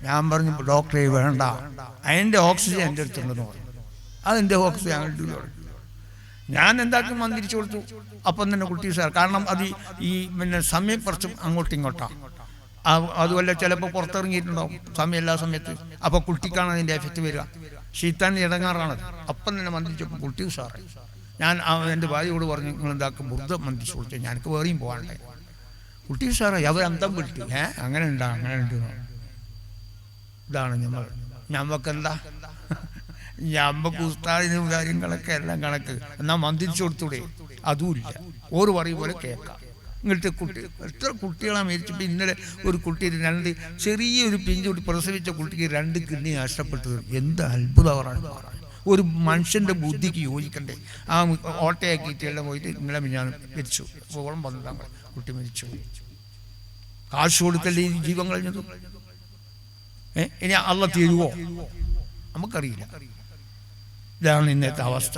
ഞാൻ പറഞ്ഞു ഡോക്ടറെ വേണ്ട, അതിൻ്റെ ഓക്സിജൻ എൻ്റെ അടുത്തുണ്ടെന്ന് പറഞ്ഞു. അതെൻ്റെ ഓക്സിജൻ ഞങ്ങളുടെ ഞാൻ എന്താക്കും മന്ത്രിച്ചു കൊടുത്തു. അപ്പം തന്നെ കുട്ടി സാർ, കാരണം അത് ഈ സമയം കുറച്ചും അങ്ങോട്ടും ഇങ്ങോട്ടാണ്. അതുമല്ല ചിലപ്പോൾ പുറത്തിറങ്ങിയിട്ടുണ്ടാവും സമയം എല്ലാ സമയത്ത്. അപ്പോൾ കുട്ടിക്കാണ് അതിൻ്റെ എഫക്റ്റ് വരിക. ഷീത്താൻ ഇടങ്ങാറാണത്. അപ്പം തന്നെ മന്ത്രിച്ചപ്പോൾ കുട്ടി സാറേ, ഞാൻ എൻ്റെ ഭാര്യയോട് പറഞ്ഞു നിങ്ങൾ എന്താക്കും ബുർദ മന്ത്രിച്ചു കൊടുത്തു. ഞാനക്ക് വേറെയും പോകാനുണ്ടായി. കുട്ടി സാറേ അവരന്തം വിട്ടു. അങ്ങനെ ഉണ്ടാ, അങ്ങനെ ഉണ്ട്. ഇതാണ് ഞമ്മക്കെന്താ, ഞമ്മക്ക് ഉസ്താദിനും കാര്യങ്ങളൊക്കെ എല്ലാം കണക്ക്. എന്നാൽ മന്ത്രിച്ചു കൊടുത്തൂടെ? അതുമില്ല. ഓറ് പറയും പോലെ കേൾക്കാം. ഇങ്ങനത്തെ കുട്ടി എത്ര കുട്ടികളാണ് മരിച്ചപ്പോൾ. ഇന്നലെ ഒരു കുട്ടി ചെറിയൊരു പിഞ്ചുകുട്ടി പ്രസവിച്ച കുട്ടിക്ക് 2 കിഡ്നി നഷ്ടപ്പെട്ടത്. എന്ത് അത്ഭുതമാണ്. ഒരു മനുഷ്യൻ്റെ ബുദ്ധിക്ക് യോജിക്കണ്ടേ? ആ ഓട്ടയാക്കിയിട്ട് എല്ലാം പോയിട്ട് ഇന്നലെ ഞാൻ മരിച്ചു. ഓളം വന്നതാണ് കുട്ടി മരിച്ചു. കാശ് കൊടുക്കല്ലേ ഈ ജീവൻ കഴിഞ്ഞത്? ഇനി അള്ള തീരുവോ? നമുക്കറിയില്ല. ഇതാണ് ഇന്നത്തെ അവസ്ഥ.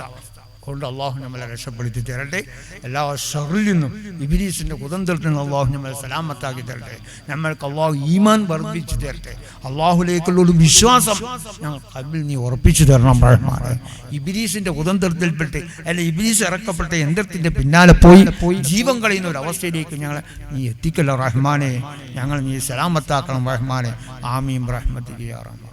കൊണ്ട് അള്ളാഹു നമ്മളെ രക്ഷപ്പെടുത്തി തരട്ടെ. എല്ലാ ഷറിൽ നിന്നും ഇബ്ലീസിൻ്റെ കുതന്ത്രത്തിൽ നിന്ന് അള്ളാഹു നമ്മളെ സലാമത്താക്കി തരട്ടെ. നമ്മൾക്ക് അള്ളാഹു ഈമാൻ വർദ്ധിച്ചു തരട്ടെ. അള്ളാഹുലേക്കുള്ള ഒരു വിശ്വാസം ഞങ്ങൾ ഖൽബിൽ നീ ഉറപ്പിച്ചു തരണം റഹ്മാനെ. ഇബ്ലീസിൻ്റെ കുതന്ത്രത്തിൽപ്പെട്ട് അല്ലെ ഇബ്ലീസ് ഇറക്കപ്പെട്ട യന്ത്രത്തിൻ്റെ പിന്നാലെ പോയി ജീവൻ കളയുന്ന ഒരു അവസ്ഥയിലേക്ക് ഞങ്ങളെ നീ എത്തിക്കല്ല റഹ്മാനെ. ഞങ്ങൾ നീ സലാമത്താക്കണം റഹ്മാനെ. ആമീൻ റഹ്മത്തിക യാ റഹ്മാൻ.